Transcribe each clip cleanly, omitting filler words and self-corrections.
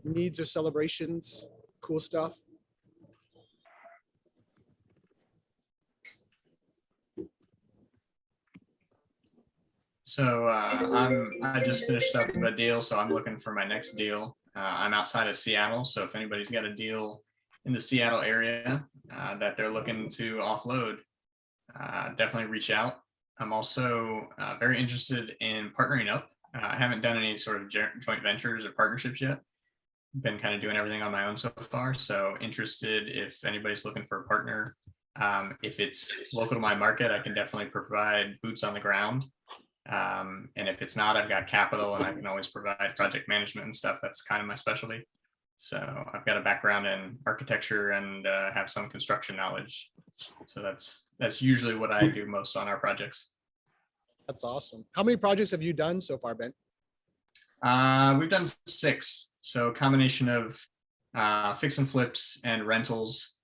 needs or celebrations, cool stuff? So I just finished up a deal, so I'm looking for my next deal. I'm outside of Seattle, so if anybody's got a deal in the Seattle area that they're looking to offload, definitely reach out. I'm also very interested in partnering up. I haven't done any sort of joint ventures or partnerships yet. Been kind of doing everything on my own so far. So interested if anybody's looking for a partner. If it's local to my market, I can definitely provide boots on the ground. And if it's not, I've got capital and I can always provide project management and stuff. That's kind of my specialty. So I've got a background in architecture and have some construction knowledge. So that's usually what I do most on our projects. That's awesome. How many projects have you done so far, Ben? We've done 6. So a combination of fix and flips and rentals.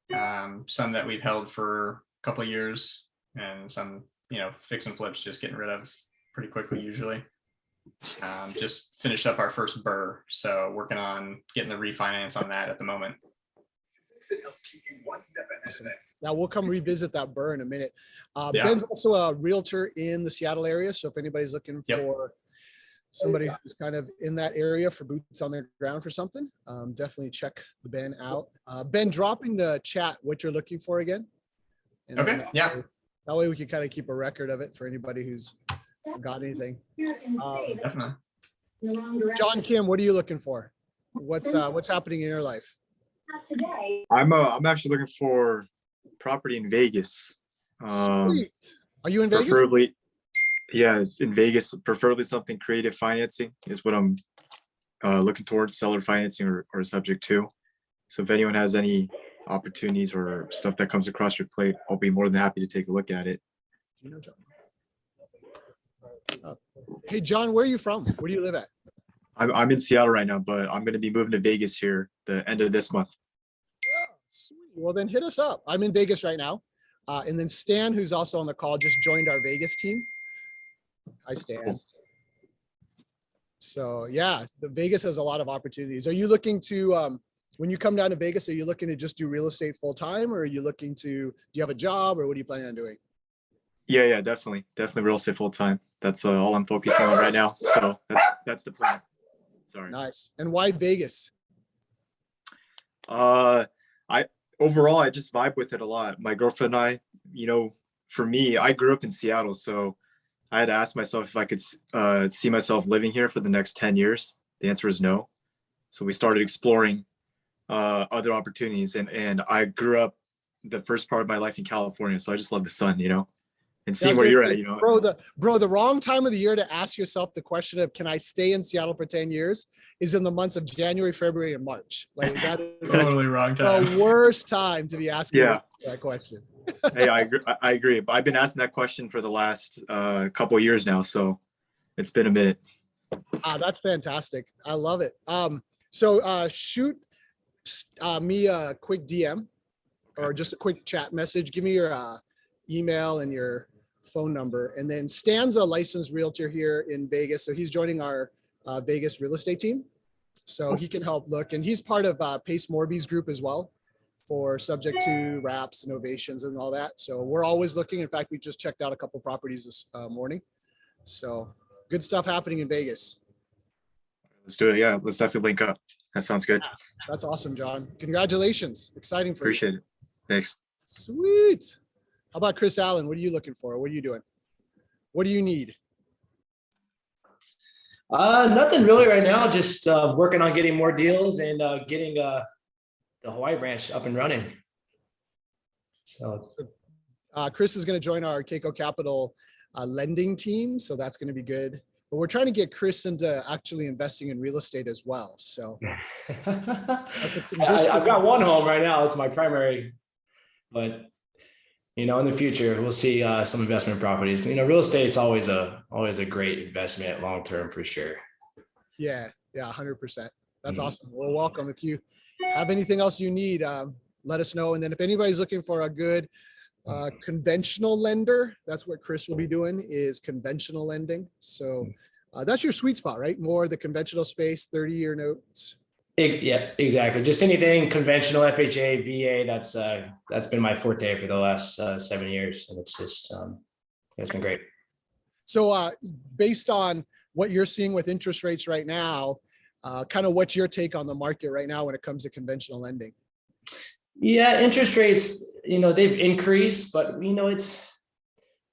Some that we've held for a couple of years, and some, fix and flips just getting rid of pretty quickly usually. Just finished up our first burr, so working on getting the refinance on that at the moment. Now we'll come revisit that burr in a minute. Yeah. Ben's also a realtor in the Seattle area, so if anybody's looking for somebody who's kind of in that area for boots on the ground for something, definitely check Ben out. Ben, dropping the chat what you're looking for again. And okay. Yeah. That way we can kind of keep a record of it for anybody who's got anything. Definitely. John Kim, what are you looking for? What's happening in your life? I'm actually looking for property in Vegas. Sweet. Are you in Vegas? Preferably, yeah, in Vegas. Preferably something creative financing is what I'm looking towards, seller financing or subject to. So if anyone has any opportunities or stuff that comes across your plate, I'll be more than happy to take a look at it. Hey, John, where are you from? Where do you live at? I'm in Seattle right now, but I'm going to be moving to Vegas here the end of this month. Oh, sweet. Well, then hit us up. I'm in Vegas right now. And then Stan, who's also on the call, just joined our Vegas team. Hi, Stan. Cool. So yeah, the Vegas has a lot of opportunities. Are you looking to, when you come down to Vegas, are you looking to just do real estate full time, or are you looking to, do you have a job, or what are you planning on doing? Yeah, definitely real estate full time. That's all I'm focusing on right now. So that's the plan. Sorry. Nice. And why Vegas? Overall, I just vibe with it a lot. My girlfriend and I, for me, I grew up in Seattle, so I had to ask myself if I could see myself living here for the next 10 years. The answer is no. So we started exploring other opportunities, and I grew up the first part of my life in California, so I just love the sun, and seeing where you're at, Bro, the wrong time of the year to ask yourself the question of, can I stay in Seattle for 10 years is in the months of January, February, and March. Like that is totally wrong time. The worst time to be asking that question. Hey, I agree. But I've been asking that question for the last couple of years now, so it's been a minute. That's fantastic. I love it. So shoot me a quick DM or just a quick chat message. Give me your email and your phone number. And then Stan's a licensed realtor here in Vegas. So he's joining our Vegas real estate team. So he can help look. And he's part of Pace Morby's group as well for subject to wraps, innovations, and all that. So we're always looking. In fact, we just checked out a couple properties this morning. So good stuff happening in Vegas. Let's do it. Yeah, let's definitely link up. That sounds good. That's awesome, John. Congratulations. Exciting for you. Appreciate it. Thanks. Sweet. How about Chris Allen? What are you looking for? What are you doing? What do you need? Nothing really right now. Just working on getting more deals and getting the Hawaii branch up and running. So Chris is going to join our Keiko Capital lending team. So that's going to be good. But we're trying to get Chris into actually investing in real estate as well. So I've got one home right now. It's my primary, but in the future, we'll see some investment properties. Real estate's always a great investment long-term for sure. Yeah, 100%. That's awesome. Well, welcome. If you have anything else you need, let us know. And then if anybody's looking for a good conventional lender, that's what Chris will be doing, is conventional lending. So that's your sweet spot, right? More the conventional space, 30-year notes, Yeah, exactly. Just anything conventional, FHA, VA. That's been my forte for the last 7 years, and it's just it's been great. So based on what you're seeing with interest rates right now, kind of what's your take on the market right now when it comes to conventional lending? Yeah, interest rates, they've increased, but it's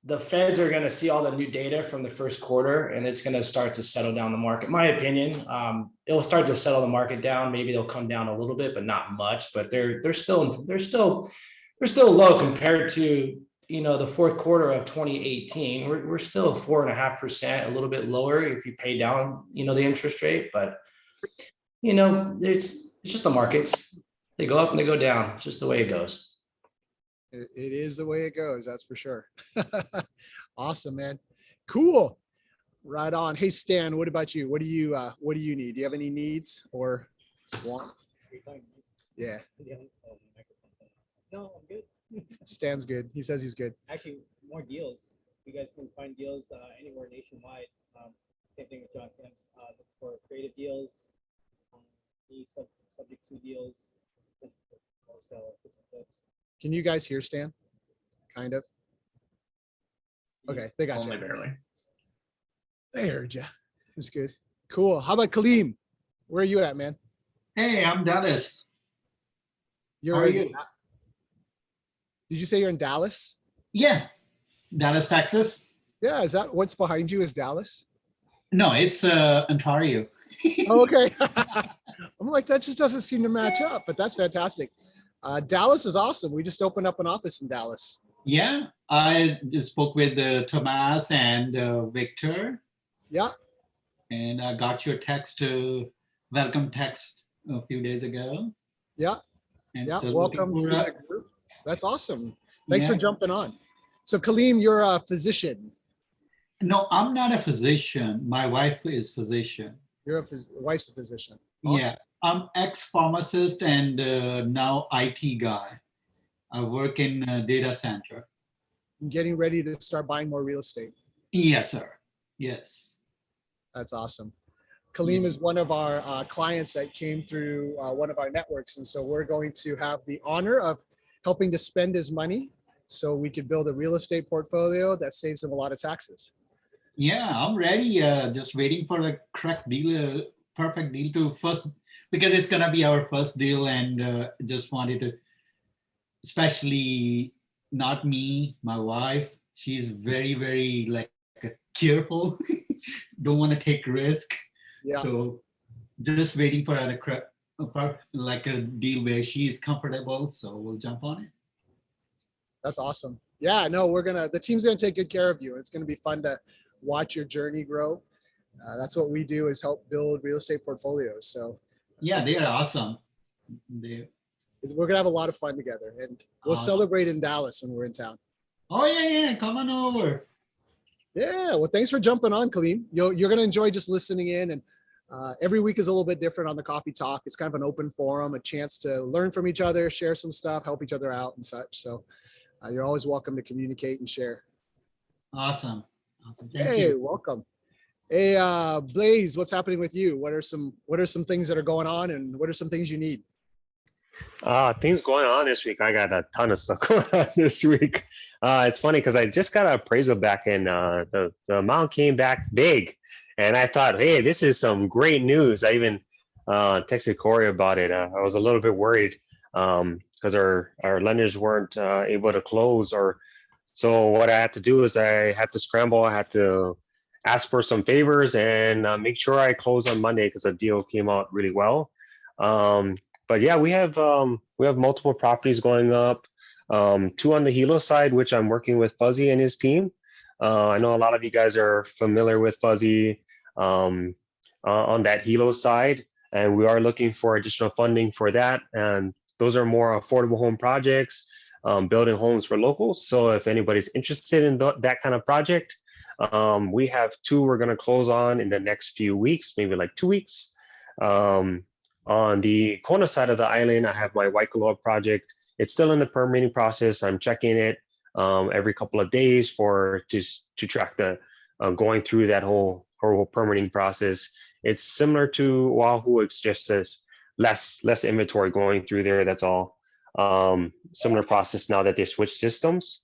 the feds are going to see all the new data from the first quarter, and it's going to start to settle down the market. My opinion, it'll start to settle the market down. Maybe they'll come down a little bit, but not much. But they're still low compared to the fourth quarter of 2018. We're still 4.5%, a little bit lower if you pay down the interest rate. But it's just the markets. They go up and they go down. It's just the way it goes. It is the way it goes, that's for sure. Awesome, man. Cool. Right on. Hey, Stan, what about you? What do you need? Do you have any needs or wants? Yeah. No, I'm good. Stan's good. He says he's good. Actually, more deals. You guys can find deals anywhere nationwide. Same thing with John Kemp. Look for creative deals, subject to deals. Also, Can you guys hear Stan? Kind of. Okay, they got Only you. barely. They heard you. That's good. Cool. How about Kaleem? Where are you at, man? Hey, I'm Dallas. You're How are in- you? Did you say you're in Dallas? Yeah, Dallas, Texas. Yeah. Is that what's behind you? Is Dallas? No, it's Ontario. Oh, okay. I'm like, that just doesn't seem to match up, but that's fantastic. Dallas is awesome. We just opened up an office in Dallas. Yeah, I just spoke with Tomas and Victor, Yeah. and I got your text, welcome text a few days ago. Yeah. And Yeah. still Welcome looking to for, the group. That's awesome. Thanks for yeah. jumping on. So Kaleem, you're a physician. No, I'm not a physician. My wife is physician. Your wife's a physician. Yeah, I'm ex-pharmacist and now IT guy. I work in a data center. I'm getting ready to start buying more real estate. Yes, sir. Yes. That's awesome. Kaleem is one of our clients that came through one of our networks. And so we're going to have the honor of helping to spend his money so we could build a real estate portfolio that saves him a lot of taxes. Yeah, I'm ready. Just waiting for a correct deal, perfect deal to first, because it's gonna be our first deal, and just wanted to, especially not me, my wife. She's very, very like careful. Don't want to take risk. Yeah. So just waiting for like a deal where she is comfortable. So we'll jump on it. That's awesome. Yeah, no, the team's going to take good care of you. It's going to be fun to watch your journey grow. That's what we do, is help build real estate portfolios. So Yeah, they are awesome. we're going to have a lot of fun together, and we'll Awesome. celebrate in Dallas when we're in town. Oh yeah, come on over. Yeah, well, thanks for jumping on, Kaleem. You're going to enjoy just listening in, and every week is a little bit different on the Coffee Talk. It's kind of an open forum, a chance to learn from each other, share some stuff, help each other out and such. So you're always welcome to communicate and share. Awesome. Thank Hey, you. welcome. Hey, Blaze, what's happening with you? What are some things that are going on, and what are some things you need? Things going on this week. I got a ton of stuff going on this week. It's funny because I just got an appraisal back, and the amount came back big, and I thought, hey, this is some great news. I even texted Corey about it. I was a little bit worried because our lenders weren't able to close, or so what I had to do is I had to scramble. I had to ask for some favors and make sure I close on Monday because the deal came out really well. But yeah, we have multiple properties going up. 2 on the Hilo side, which I'm working with Fuzzy and his team. I know a lot of you guys are familiar with Fuzzy on that Hilo side, and we are looking for additional funding for that. And those are more affordable home projects, building homes for locals. So if anybody's interested in that kind of project, we have 2 we're going to close on in the next few weeks, maybe like 2 weeks. On the Kona side of the island, I have my Waikoloa project. It's still in the permitting process. I'm checking it every couple of days to track the going through that whole permitting process. It's similar to Oahu. It's just a less inventory going through there. That's all. Similar process now that they switched systems.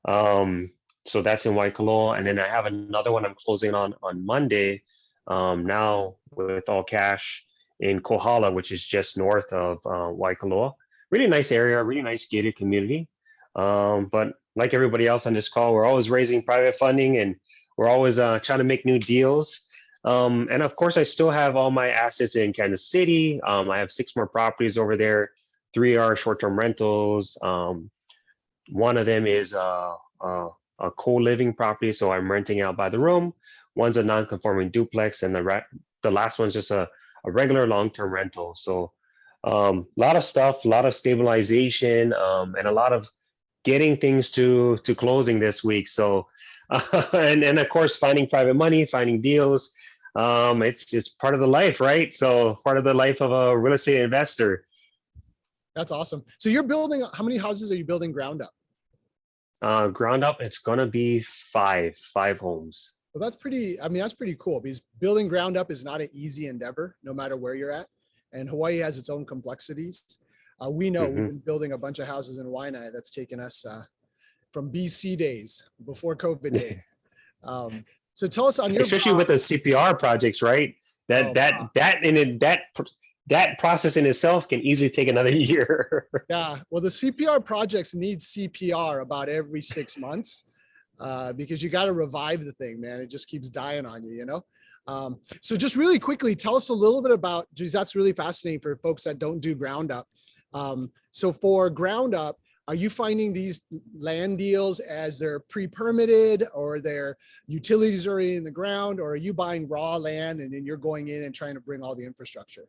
So that's in Waikoloa, and then I have another one I'm closing on Monday. Now with all cash in Kohala, which is just north of Waikoloa. Really nice area, really nice gated community. But like everybody else on this call, we're always raising private funding, and we're always trying to make new deals. And of course, I still have all my assets in Kansas City. I have 6 more properties over there. 3 are short-term rentals. One of them is a co-living property, so I'm renting out by the room. One's a non-conforming duplex, and the last one's just a regular long-term rental. So a lot of stuff, a lot of stabilization, and a lot of getting things to closing this week. So and of course, finding private money, finding deals. It's part of the life, right? So part of the life of a real estate investor. That's awesome. So you're building, how many houses are you building ground up? Ground up, it's gonna be five homes. Well, that's pretty, I mean, that's pretty cool, because building ground up is not an easy endeavor, no matter where you're at. And Hawaii has its own complexities. We know we've been building a bunch of houses in Waianae that's taken us from BC days, before COVID days. So tell us on your, especially with the CPR projects, right? That process in itself can easily take another year. Yeah, well, the CPR projects need CPR about every 6 months because you got to revive the thing, man. It just keeps dying on you, you know? So just really quickly, tell us a little bit about, geez, that's really fascinating for folks that don't do ground up. So for ground up, are you finding these land deals as they're pre-permitted, or their utilities are in the ground, or are you buying raw land and then you're going in and trying to bring all the infrastructure?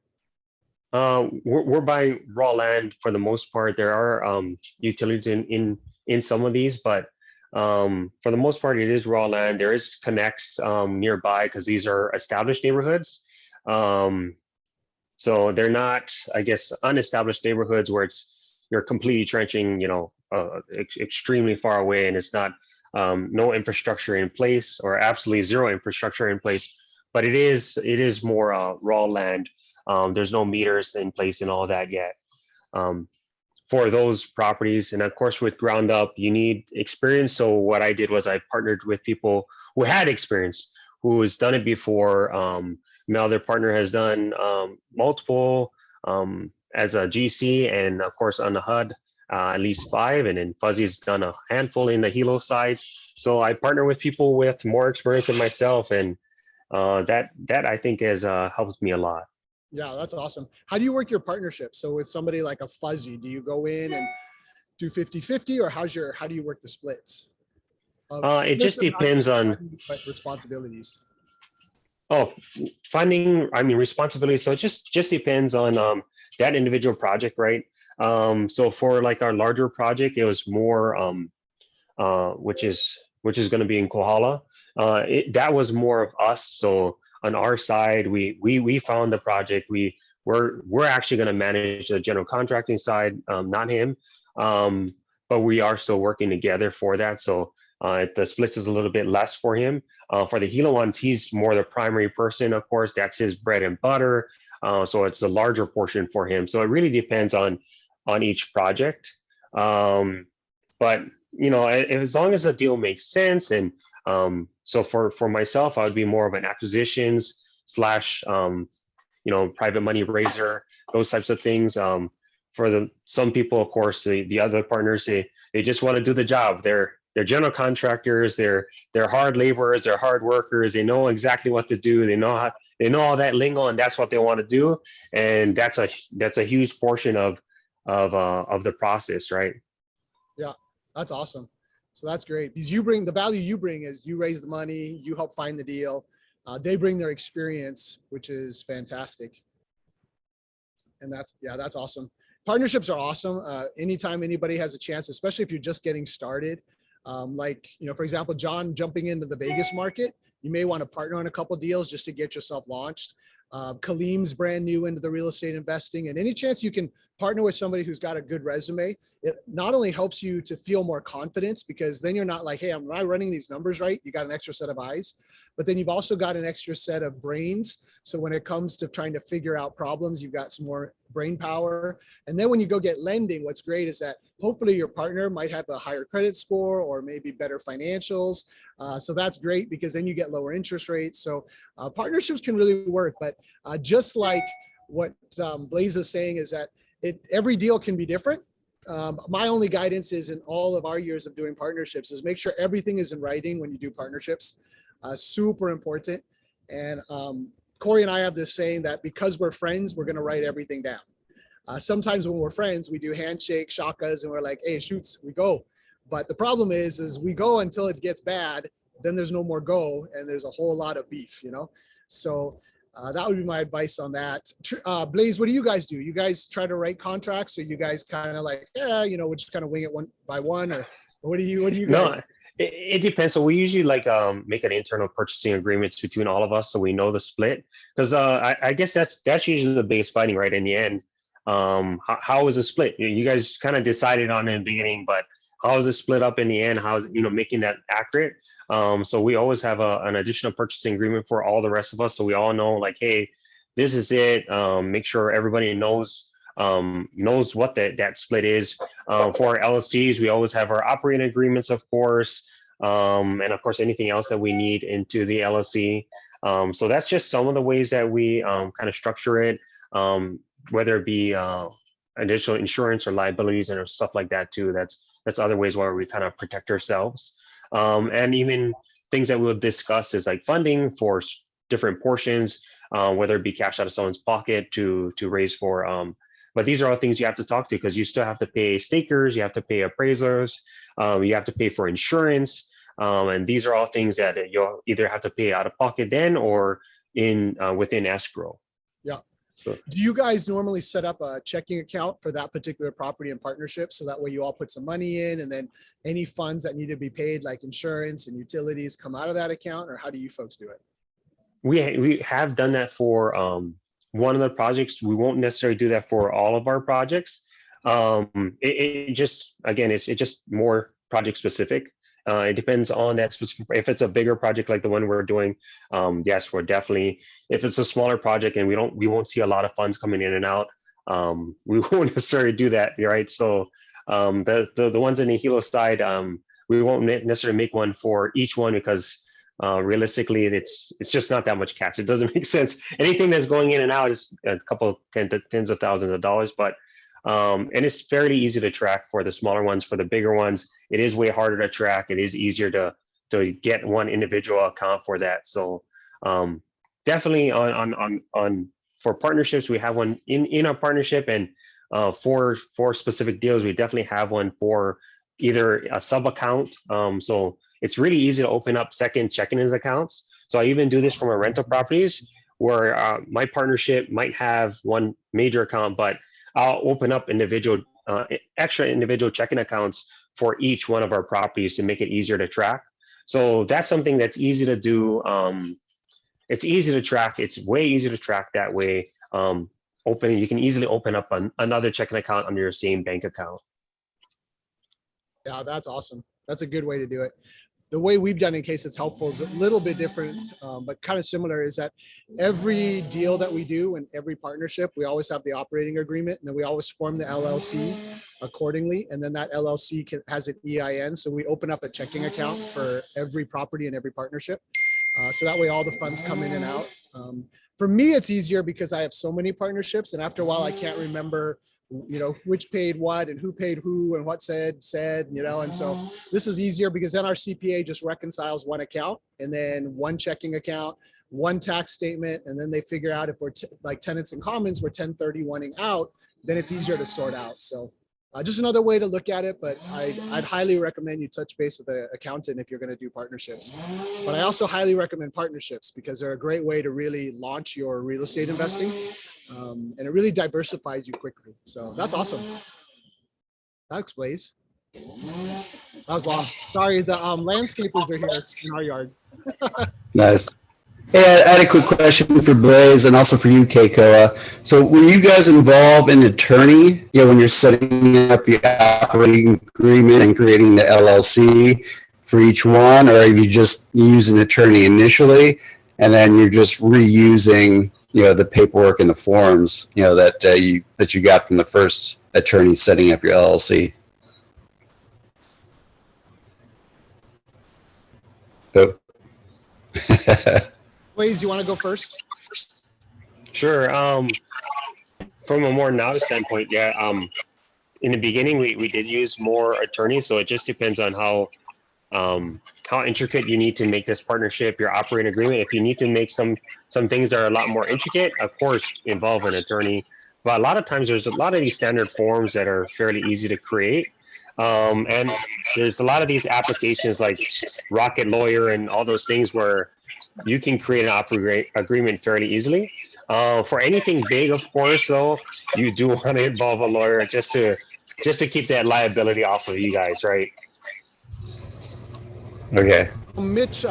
We're buying raw land for the most part. There are utilities in some of these, but for the most part, it is raw land. There is connects nearby because these are established neighborhoods. So they're not, I guess, unestablished neighborhoods where you're completely trenching, you know, extremely far away, and it's not no infrastructure in place, or absolutely zero infrastructure in place. But it is more raw land. There's no meters in place and all that yet for those properties. And of course, with ground up, you need experience. So what I did was I partnered with people who had experience, who has done it before. My other partner has done multiple as a GC, and of course on the HUD, at least 5, and then Fuzzy's done a handful in the Hilo side. So I partner with people with more experience than myself, and that I think has helped me a lot. Yeah, that's awesome. How do you work your partnership? So with somebody like a Fuzzy, do you go in and do 50-50, or how do you work the splits? It just depends on responsibilities. Oh, responsibility. So it just depends on that individual project, right? So for like our larger project, it was more which is going to be in Kohala. That was more of us. So on our side, we found the project. We're actually going to manage the general contracting side, not him. But we are still working together for that. So the splits is a little bit less for him. For the Hilo ones, he's more the primary person. Of course, that's his bread and butter. So it's a larger portion for him. So it really depends on each project. But you know, as long as the deal makes sense, and so for myself, I would be more of an acquisitions / you know, private money raiser, those types of things. For some people, of course, the other partners, they just want to do the job. They're general contractors. They're hard laborers. They're hard workers. They know exactly what to do. They know all that lingo, and that's what they want to do. And that's a huge portion of the process, right? Yeah, that's awesome. So that's great, because you bring the value. You bring is you raise the money, you help find the deal. They bring their experience, which is fantastic. And that's awesome. Partnerships are awesome. Anytime anybody has a chance, especially if you're just getting started. Like, you know, for example, John jumping into the Vegas market, you may want to partner on a couple deals just to get yourself launched. Kaleem's brand new into the real estate investing, and any chance you can partner with somebody who's got a good resume, it not only helps you to feel more confidence, because then you're not like, hey, am I running these numbers right? You got an extra set of eyes, but then you've also got an extra set of brains. So when it comes to trying to figure out problems, you've got some more brain power. And then when you go get lending, what's great is that hopefully your partner might have a higher credit score or maybe better financials. So that's great, because then you get lower interest rates. So partnerships can really work. But just like what Blaze is saying, is that every deal can be different. My only guidance is, in all of our years of doing partnerships, is make sure everything is in writing when you do partnerships. Super important. And Corey and I have this saying that because we're friends, we're going to write everything down. Sometimes when we're friends, we do handshake, shakas, and we're like, hey, shoots, we go. But the problem is we go until it gets bad, then there's no more go, and there's a whole lot of beef, you know? So that would be my advice on that. Blaze, what do you guys do? You guys try to write contracts, or you guys kind of like, yeah, you know, we just kind of wing it one by one, or what do you guys? No, it depends. So we usually like make an internal purchasing agreements between all of us, so we know the split. Because I guess that's usually the biggest fighting, right? In the end, how is it split? You guys kind of decided on it in the beginning, but how is it split up in the end? How is it, making that accurate? So we always have an additional purchasing agreement for all the rest of us, so we all know, like, hey, this is it. Make sure everybody knows what that split is. For our LLCs, we always have our operating agreements, of course, and of course anything else that we need into the LLC. So that's just some of the ways that we kind of structure it, whether it be additional insurance or liabilities and stuff like that too. That's other ways where we kind of protect ourselves. And even things that we'll discuss is like funding for different portions, whether it be cash out of someone's pocket to raise for. But these are all things you have to talk to, because you still have to pay stakers, you have to pay appraisers, you have to pay for insurance. And these are all things that you'll either have to pay out of pocket then, or within escrow. Yeah. Do you guys normally set up a checking account for that particular property and partnership, so that way you all put some money in, and then any funds that need to be paid, like insurance and utilities, come out of that account? Or how do you folks do it? We have done that for one of the projects. We won't necessarily do that for all of our projects. It just, again, it's just more project specific. It depends on that specific. If it's a bigger project like the one we're doing, yes, we're definitely. If it's a smaller project and we won't see a lot of funds coming in and out, we won't necessarily do that, right? So the ones in the Hilo side, we won't necessarily make one for each one, because realistically, it's just not that much cash. It doesn't make sense. Anything that's going in and out is a couple tens of thousands of dollars, but and it's fairly easy to track for the smaller ones. For the bigger ones, it is way harder to track. It is easier to get one individual account for that. So definitely on for partnerships, we have one in our partnership, and for specific deals, we definitely have one for either a sub account. So it's really easy to open up second checking accounts. So I even do this for my rental properties, where my partnership might have one major account, but I'll open up extra individual checking accounts for each one of our properties to make it easier to track. So that's something that's easy to do. It's easy to track. It's way easier to track that way. You can easily open up another checking account under your same bank account. Yeah, that's awesome. That's a good way to do it. The way we've done, in case it's helpful, is a little bit different, but kind of similar, is that every deal that we do and every partnership, we always have the operating agreement, and then we always form the LLC accordingly. And then that LLC has an EIN. So we open up a checking account for every property and every partnership. So that way all the funds come in and out. For me, it's easier because I have so many partnerships, and after a while I can't remember which paid what and who paid who and what said, and so this is easier, because then our CPA just reconciles one account, and then one checking account, one tax statement, and then they figure out if we're like tenants and commons, we're 1031ing out, then it's easier to sort out. So just another way to look at it, but I'd highly recommend you touch base with an accountant if you're going to do partnerships. But I also highly recommend partnerships, because they're a great way to really launch your real estate investing. And it really diversifies you quickly. So that's awesome. Thanks, Blaze. That was long. Sorry, the landscapers are here in our yard. Nice. Hey, I had a quick question for Blaze and also for you, Keikoa. So were you guys involved in attorney, when you're setting up the operating agreement and creating the LLC for each one, or are you just using an attorney initially and then you're just reusing, the paperwork and the forms, that you got from the first attorney setting up your LLC? Oh. Blaze, you want to go first? Sure. From a more novice standpoint, yeah. In the beginning, we did use more attorneys, so it just depends on how intricate you need to make this partnership, your operating agreement. If you need to make some things that are a lot more intricate, of course, involve an attorney. But a lot of times, there's a lot of these standard forms that are fairly easy to create. And there's a lot of these applications like Rocket Lawyer and all those things where you can create an operating agreement fairly easily. For anything big, of course, though, you do want to involve a lawyer just to keep that liability off of you guys, right? Okay. Mitch,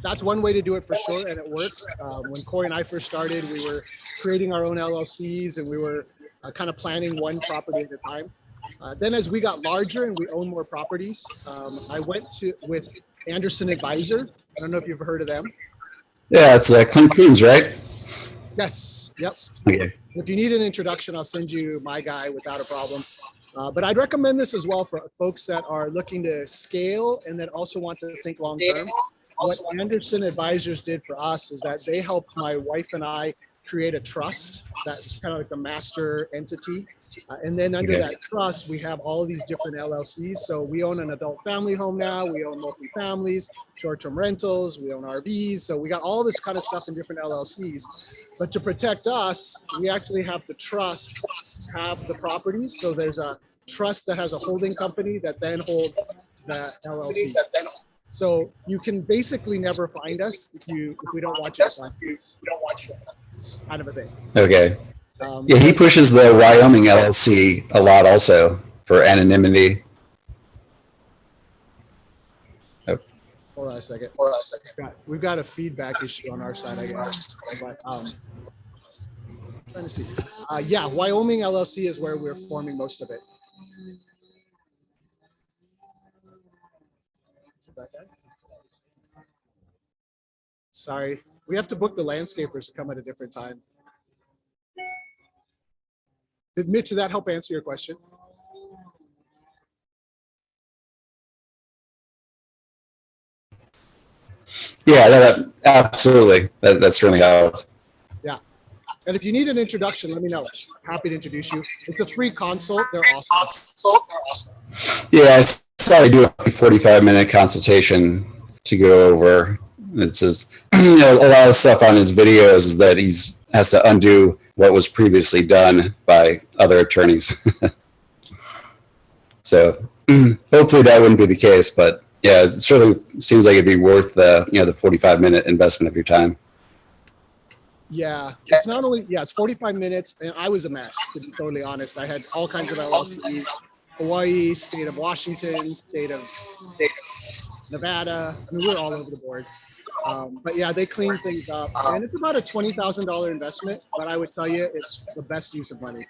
that's one way to do it for sure, and it works. When Corey and I first started, we were creating our own LLCs, and we were kind of planning one property at a time. Then as we got larger and we owned more properties, I went with Anderson Advisors. I don't know if you've heard of them. Yeah, it's Clint Coons, right? Yes. Yep. Okay. If you need an introduction, I'll send you my guy without a problem. But I'd recommend this as well for folks that are looking to scale and that also want to think long term. What Anderson Advisors did for us is that they helped my wife and I create a trust that's kind of like the master entity. And then under that trust, we have all of these different LLCs. So we own an adult family home now. We own multifamilies, short-term rentals. We own RVs. So we got all this kind of stuff in different LLCs. But to protect us, we actually have the trust have the properties. So there's a trust that has a holding company that then holds the LLC. So you can basically never find us if we don't want you to find us. Kind of a thing. Okay. Yeah, he pushes the Wyoming LLC a lot also for anonymity. Oh. Hold on a second. We've got a feedback issue on our side, I guess. But trying to see. Yeah, Wyoming LLC is where we're forming most of it. Sorry, we have to book the landscapers to come at a different time. Mitch, did that help answer your question? Yeah, absolutely. That's really helped. Yeah. And if you need an introduction, let me know. Happy to introduce you. It's a free consult. They're awesome. Yeah, I thought I'd do a 45-minute consultation to go over. It says, a lot of stuff on his videos is that has to undo what was previously done by other attorneys. So hopefully that wouldn't be the case, but yeah, it certainly seems like it'd be worth the 45-minute investment of your time. Yeah, it's not only, it's 45 minutes, and I was a mess, to be totally honest. I had all kinds of LLCs, Hawaii, state of Washington, state of Nevada. I mean, we're all over the board. But yeah, they clean things up, and it's about a $20,000 investment, but I would tell you it's the best use of money.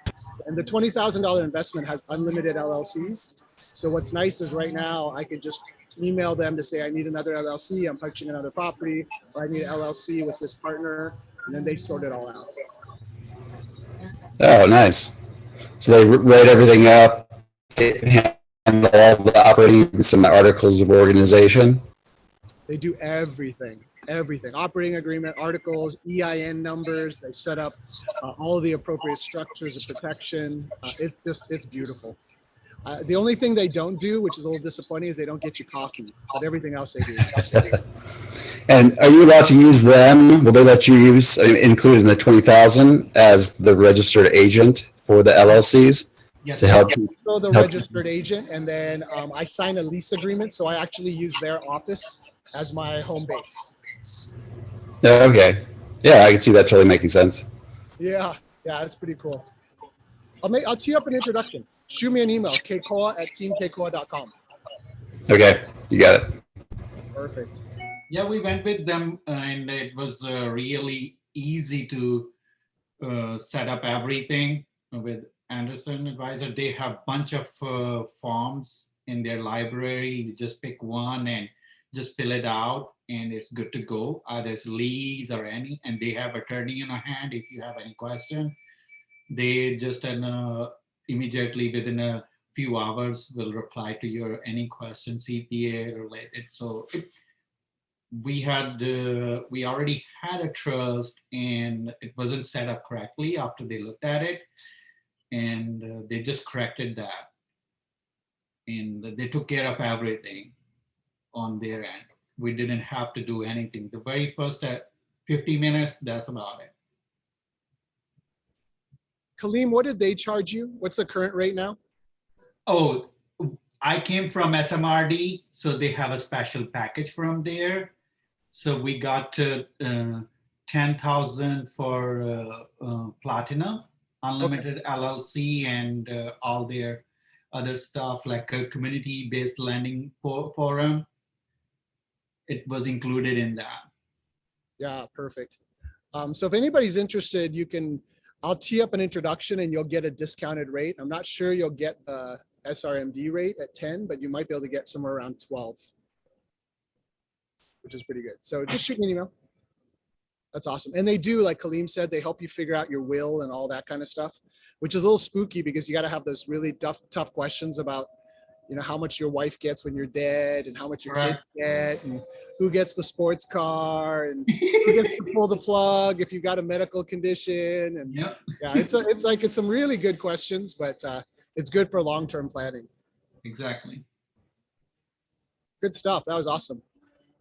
And the $20,000 investment has unlimited LLCs. So what's nice is right now I can just email them to say I need another LLC, I'm purchasing another property, or I need an LLC with this partner, and then they sort it all out. Oh, nice. So they write everything up, handle all the operating, some articles of organization. They do everything. Operating agreement, articles, EIN numbers. They set up all the appropriate structures of protection. It's beautiful. The only thing they don't do, which is a little disappointing, is they don't get you coffee, but everything else they do. And are you allowed to use them? Will they let you include in the 20,000 as the registered agent for the LLCs to help? So the registered agent, and then I sign a lease agreement, so I actually use their office as my home base. Okay. Yeah, I can see that totally making sense. Yeah, that's pretty cool. I'll tee up an introduction. Shoot me an email, keikoa@teamkeikoa.com. Okay, you got it. Perfect. Yeah, we went with them and it was really easy to set up everything with Anderson Advisor. They have bunch of forms in their library. You just pick one and just fill it out and it's good to go. There's lease or any, and they have attorney in a hand if you have any question. They just immediately within a few hours will reply to your any question CPA related. So we already had a trust and it wasn't set up correctly after they looked at it, and they just corrected that and they took care of everything on their end. We didn't have to do anything. The very first 50 minutes, that's about it. Kaleem, what did they charge you? What's the current rate now? Oh, I came from SMRD, so they have a special package from there. So we got 10,000 for Platinum, Unlimited LLC, and all their other stuff like a community-based lending forum. It was included in that. Yeah, perfect. So if anybody's interested, I'll tee up an introduction and you'll get a discounted rate. I'm not sure you'll get the SRMD rate at 10, but you might be able to get somewhere around 12, which is pretty good. So just shoot me an email. That's awesome. And they do, like Kaleem said, they help you figure out your will and all that kind of stuff, which is a little spooky because you got to have those really tough questions about, how much your wife gets when you're dead and how much your kids get and who gets the sports car and who gets to pull the plug if you've got a medical condition. And yeah, it's some really good questions, but it's good for long-term planning. Exactly. Good stuff. That was awesome.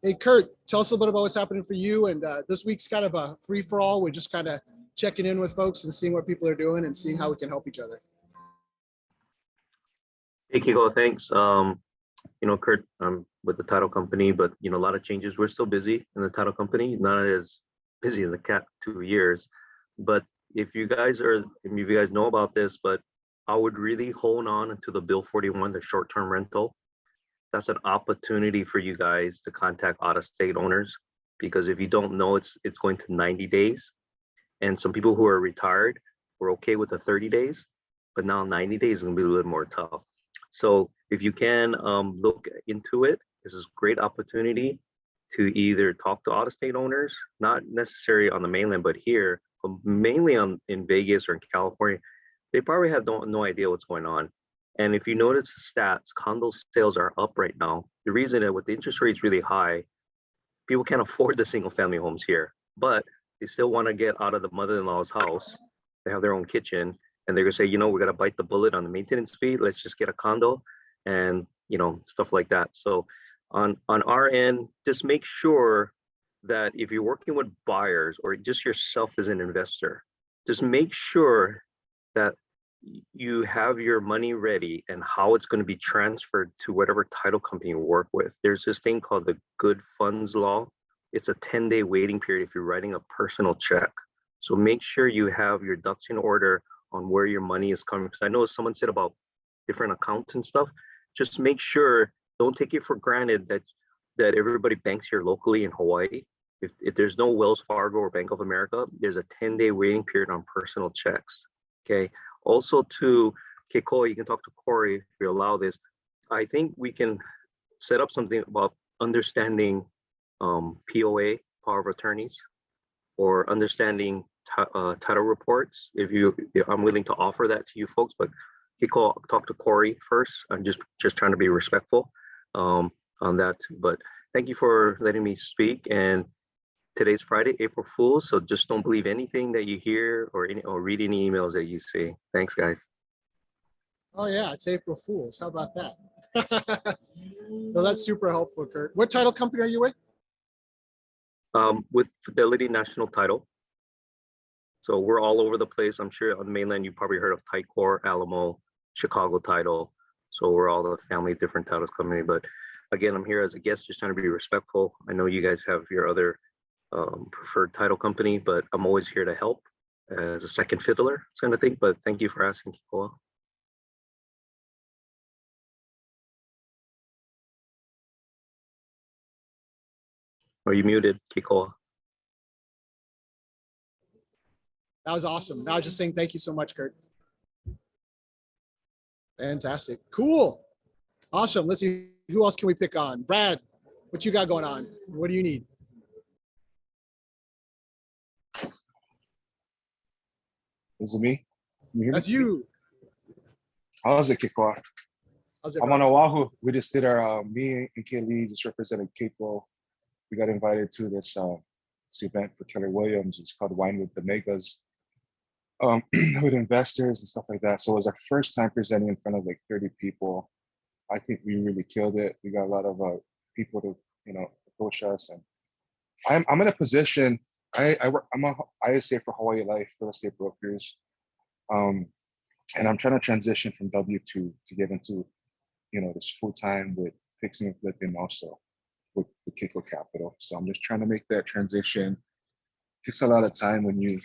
Hey, Kurt, tell us a little bit about what's happening for you. And this week's kind of a free-for-all. We're just kind of checking in with folks and seeing what people are doing and seeing how we can help each other. Hey, Kiko, thanks. Kurt, I'm with the title company, but, a lot of changes. We're still busy in the title company, not as busy as the cat 2 years. But if you guys know about this, but I would really hold on to the Bill 41, the short-term rental. That's an opportunity for you guys to contact out-of-state owners, because if you don't know, it's going to 90 days. And some people who are retired were okay with the 30 days, but now 90 days is gonna be a little more tough. So if you can look into it, this is a great opportunity to either talk to out-of-state owners, not necessarily on the mainland, but here, but mainly in Vegas or in California. They probably have no idea what's going on. And if you notice the stats, condo sales are up right now. The reason that with the interest rates really high, people can't afford the single family homes here, but they still want to get out of the mother-in-law's house. They have their own kitchen. And they're gonna say, we gotta bite the bullet on the maintenance fee. Let's just get a condo and stuff like that. So on our end, just make sure that if you're working with buyers or just yourself as an investor, just make sure that you have your money ready and how it's going to be transferred to whatever title company you work with. There's this thing called the good funds law. It's a 10-day waiting period if you're writing a personal check. So make sure you have your ducks in order on where your money is coming. Because I know someone said about different accounts and stuff. Just make sure, don't take it for granted that everybody banks here locally in Hawaii. If there's no Wells Fargo or Bank of America, there's a 10-day waiting period on personal checks. Okay. Also to Keikoa, you can talk to Corey if you allow this. I think we can set up something about understanding POA, power of attorneys, or understanding title reports. If I'm willing to offer that to you folks, but talk to Corey first. I'm just trying to be respectful on that. But thank you for letting me speak. And today's Friday, April Fool's, so just don't believe anything that you hear or read any emails that you see. Thanks, guys. Oh yeah, it's April Fool's. How about that? Well, that's super helpful, Kurt. What title company are you with? With Fidelity National Title. So we're all over the place. I'm sure on the mainland, you probably heard of Tycor, Alamo, Chicago Title. So we're all the family of different titles company. But again, I'm here as a guest, just trying to be respectful. I know you guys have your other preferred title company, but I'm always here to help as a second fiddler kind of thing. But thank you for asking, Kikoa. Are you muted, Kiko? That was awesome. I was just saying thank you so much, Kurt. Fantastic. Cool. Awesome. Let's see. Who else can we pick on? Brad, what you got going on? What do you need? Is it me? Can you hear me? That's you. How's it, Kiko? How's it I'm on going? Oahu. We just did our, me and Kaylee just represented Kiko. We got invited to this event for Keller Williams. It's called Wine with the Megas, with investors and stuff like that. So it was our first time presenting in front of like 30 people. I think we really killed it. We got a lot of people to, approach us. And I'm in a position, I'm a ISA for Hawaii Life, real estate brokers. And I'm trying to transition from W2 to get into, this full time with fixing and flipping also with Kiko Capital. So I'm just trying to make that transition. It takes a lot of time when you,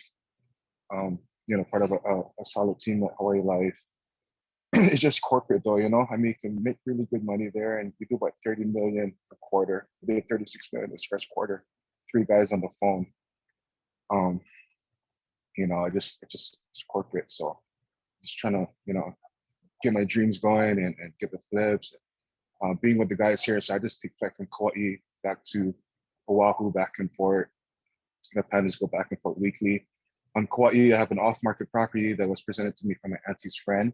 part of a solid team at Hawaii Life. It's just corporate though, I can make really good money there, and we do about 30 million a quarter. We did 36 million this first quarter, 3 guys on the phone. It's corporate. So just trying to, get my dreams going and get the flips. Being with the guys here, so I just take flight from Kauai back to Oahu, back and forth. The plan is go back and forth weekly. On Kauai, I have an off-market property that was presented to me from my auntie's friend.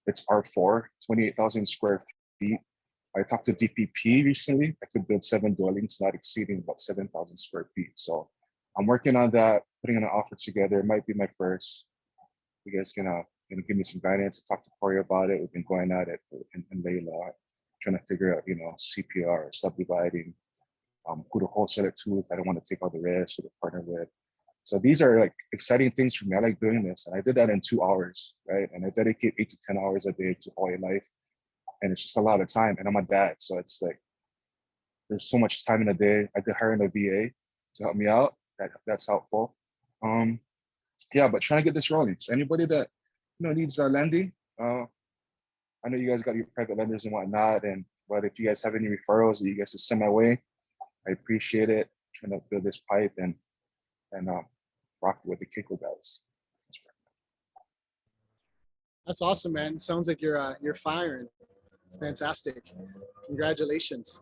It's R4, 28,000 square feet. I talked to DPP recently. I could build 7 dwellings, not exceeding about 7,000 square feet. So I'm working on that, putting an offer together. It might be my first. You guys can give me some guidance. Talk to Corey about it. We've been going at it in Layla, trying to figure out, CPR, subdividing, who to wholesale it to if I don't want to take all the risk, who to partner with. So these are like exciting things for me. I like doing this. And I did that in 2 hours, right? And I dedicate 8 to 10 hours a day to Hawaii Life. And it's just a lot of time. And I'm a dad. So it's like, there's so much time in a day. I did hire a VA to help me out. That's helpful. But trying to get this rolling. So anybody that, needs lending, I know you guys got your private lenders and whatnot. But if you guys have any referrals that you guys just send my way, I appreciate it. Trying to build this pipe and rock with the Kiko guys. That's awesome, man. Sounds like you're firing. It's fantastic. Congratulations.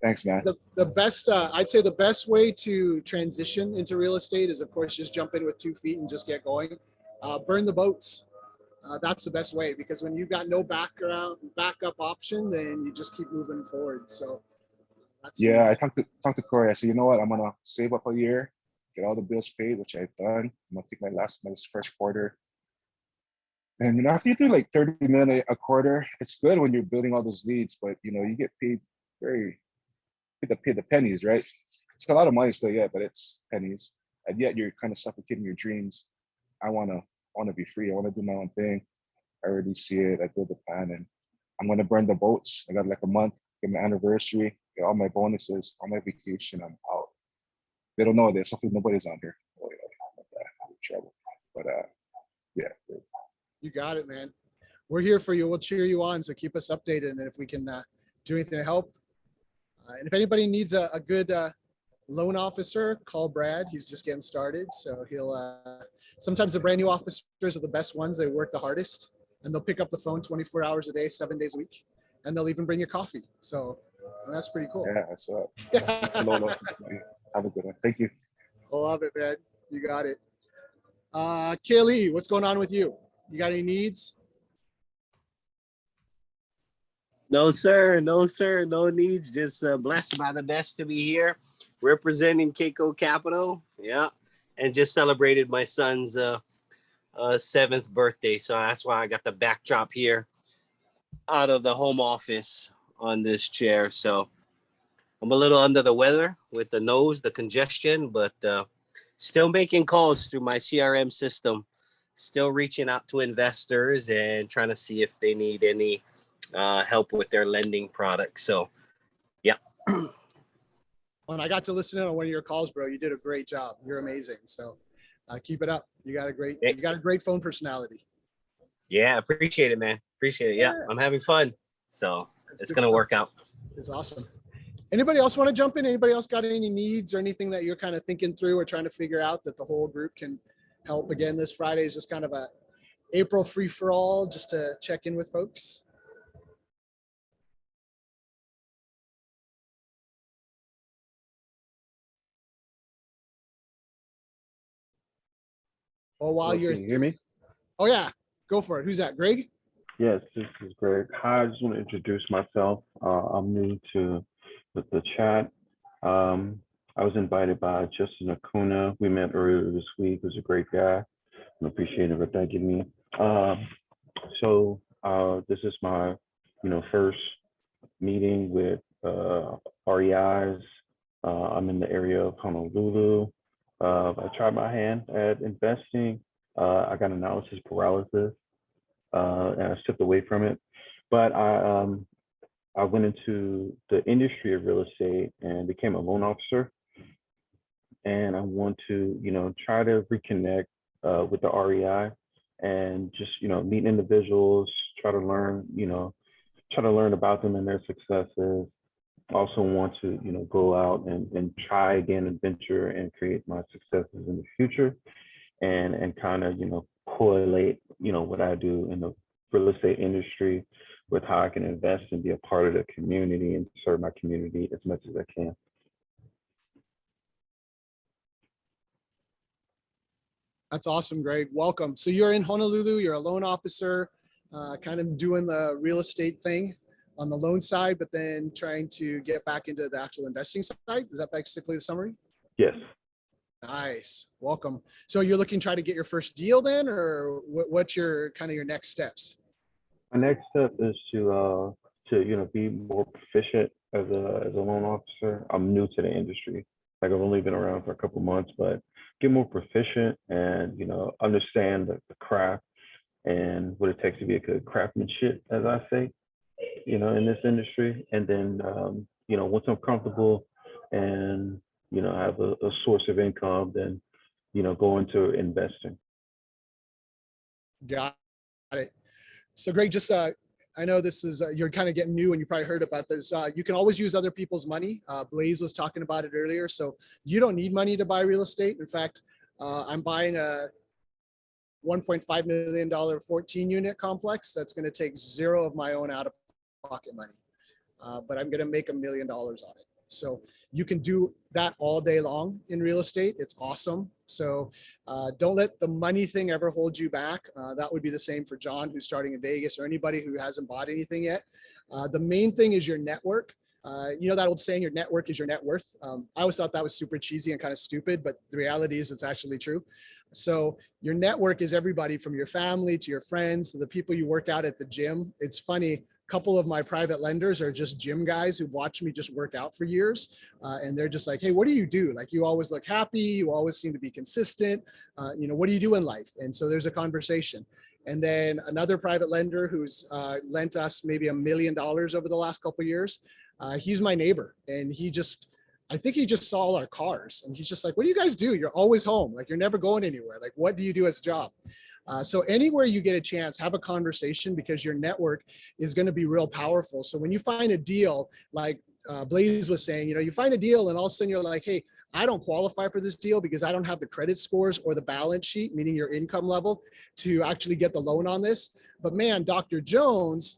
Thanks, man. The best, I'd say the best way to transition into real estate is, of course, just jump in with 2 feet and just get going. Burn the boats. That's the best way, because when you've got no backup option, then you just keep moving forward. So that's I talked to Corey. I said, you know what? I'm gonna save up a year, get all the bills paid, which I've done. I'm gonna take my first quarter. And after you do like 30 million a quarter, it's good when you're building all those leads, but you get paid the pennies, right? It's a lot of money still, but it's pennies. And yet you're kind of suffocating your dreams. I wanna be free. I wanna do my own thing. I already see it. I build the plan, and I'm gonna burn the boats. I got like a month, get my anniversary, get all my bonuses, all my vacation. I'm out. They don't know this. Hopefully nobody's on here. I'm in trouble. But You got it, man. We're here for you. We'll cheer you on. So keep us updated. And if we can do anything to help. And if anybody needs a good loan officer, call Brad. He's just getting started. So he'll, sometimes the brand new officers are the best ones. They work the hardest, and they'll pick up the phone 24 hours a day, 7 days a week. And they'll even bring you coffee. So that's pretty cool. yeah, that's up. Have a good one. Thank you. I love it, man. You got it. Kaylee, what's going on with you? You got any needs? No, sir. No, sir. No needs. Just blessed by the best to be here representing Kiko Capital. Yeah. And just celebrated my son's 7th birthday. So that's why I got the backdrop here out of the home office on this chair. So I'm a little under the weather with the nose, the congestion, but still making calls through my CRM system, still reaching out to investors and trying to see if they need any help with their lending products. So, yeah. When I got to listen in on one of your calls, bro, you did a great job. You're amazing. So keep it up. You got a great phone personality. Yeah, appreciate it, man. Appreciate it. Yeah, I'm having fun. So it's going to work out. It's awesome. Anybody else want to jump in? Anybody else got any needs or anything that you're kind of thinking through or trying to figure out that the whole group can help? Again, this Friday is just kind of a April free for all, just to check in with folks. Well, while you're, Can you hear me? oh yeah, go for it. Who's that? Greg? Yes, this is Greg. Hi, I just want to introduce myself. I'm new to the chat. I was invited by Justin Acuna. We met earlier this week. He was a great guy. I'm appreciative of that giving me. This is my, first meeting with REIs. I'm in the area of Honolulu. I tried my hand at investing. I got analysis paralysis, and I stepped away from it. But I went into the industry of real estate and became a loan officer. And I want to, try to reconnect with the REI and just, meet individuals, try to learn about them and their successes. Also want to, go out and try again and venture and create my successes in the future and kind of, correlate, what I do in the real estate industry with how I can invest and be a part of the community and serve my community as much as I can. That's awesome, Greg. Welcome. So you're in Honolulu, you're a loan officer, kind of doing the real estate thing on the loan side, but then trying to get back into the actual investing side. Is that basically the summary? Yes. Nice. Welcome. So you're looking to try to get your first deal then, or what's your kind of your next steps? My next step is to be more proficient as a loan officer. I'm new to the industry. Like I've only been around for a couple months, but get more proficient and understand the craft and what it takes to be a good craftsmanship, as I say, in this industry. And then once I'm comfortable and have a source of income, then go into investing. Got it. So Greg, just I know this is you're kind of getting new and you probably heard about this. You can always use other people's money. Blaze was talking about it earlier. So you don't need money to buy real estate. In fact, I'm buying a $1.5 million 14 unit complex that's going to take zero of my own out of pocket money. But I'm going to make $1 million on it. So you can do that all day long in real estate. It's awesome. So don't let the money thing ever hold you back. That would be the same for John, who's starting in Vegas, or anybody who hasn't bought anything yet. The main thing is your network. That old saying, your network is your net worth. I always thought that was super cheesy and kind of stupid, but the reality is it's actually true. So your network is everybody from your family to your friends to the people you work out at the gym. It's funny. Couple of my private lenders are just gym guys who watch me just work out for years. And they're just like, hey, what do you do? Like, you always look happy. You always seem to be consistent. What do you do in life? And so there's a conversation. And then another private lender who's lent us maybe $1 million over the last couple of years. He's my neighbor. And I think he just saw all our cars. And he's just like, what do you guys do? You're always home. Like, you're never going anywhere. Like, what do you do as a job? So anywhere you get a chance, have a conversation, because your network is going to be real powerful. So when you find a deal, like Blaze was saying, you find a deal and all of a sudden you're like, hey, I don't qualify for this deal because I don't have the credit scores or the balance sheet, meaning your income level, to actually get the loan on this. But man, Dr. Jones,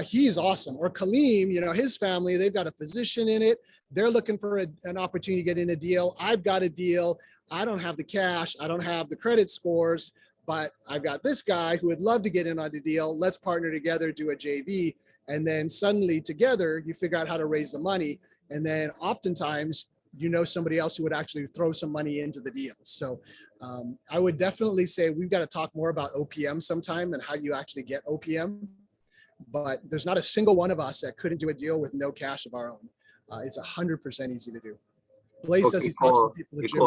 he's awesome. Or Kaleem, his family, they've got a position in it. They're looking for an opportunity to get in a deal. I've got a deal. I don't have the cash. I don't have the credit scores. But I've got this guy who would love to get in on the deal. Let's partner together, do a JV. And then suddenly together, you figure out how to raise the money. And then oftentimes, somebody else who would actually throw some money into the deal. So I would definitely say we've got to talk more about OPM sometime and how you actually get OPM. But there's not a single one of us that couldn't do a deal with no cash of our own. It's 100% easy to do. Blaze says he talks to people at the gym.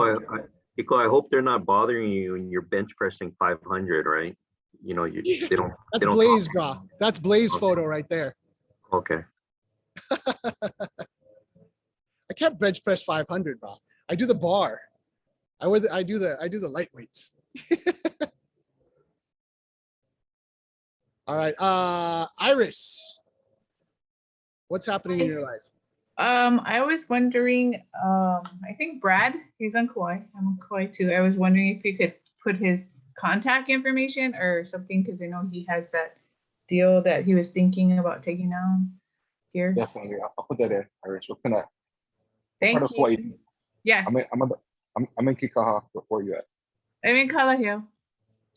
Nico, I hope they're not bothering you and you're bench pressing 500, right? They don't. That's Blaze, bro. That's Blaze photo right there. Okay. I can't bench press 500, bro. I do the bar. I do the light weights. All right, Iris, what's happening in your life? I was wondering, I think Brad, he's on Kauai. I'm on Kauai too. I was wondering if you could put his contact information or something, because I know he has that deal that he was thinking about taking down here. Definitely. I'll put that in. Iris, we'll connect. What Thank part of Hawaii? you. Yes, I'm in Kikaha. Where are you at? I'm in Kalaheo.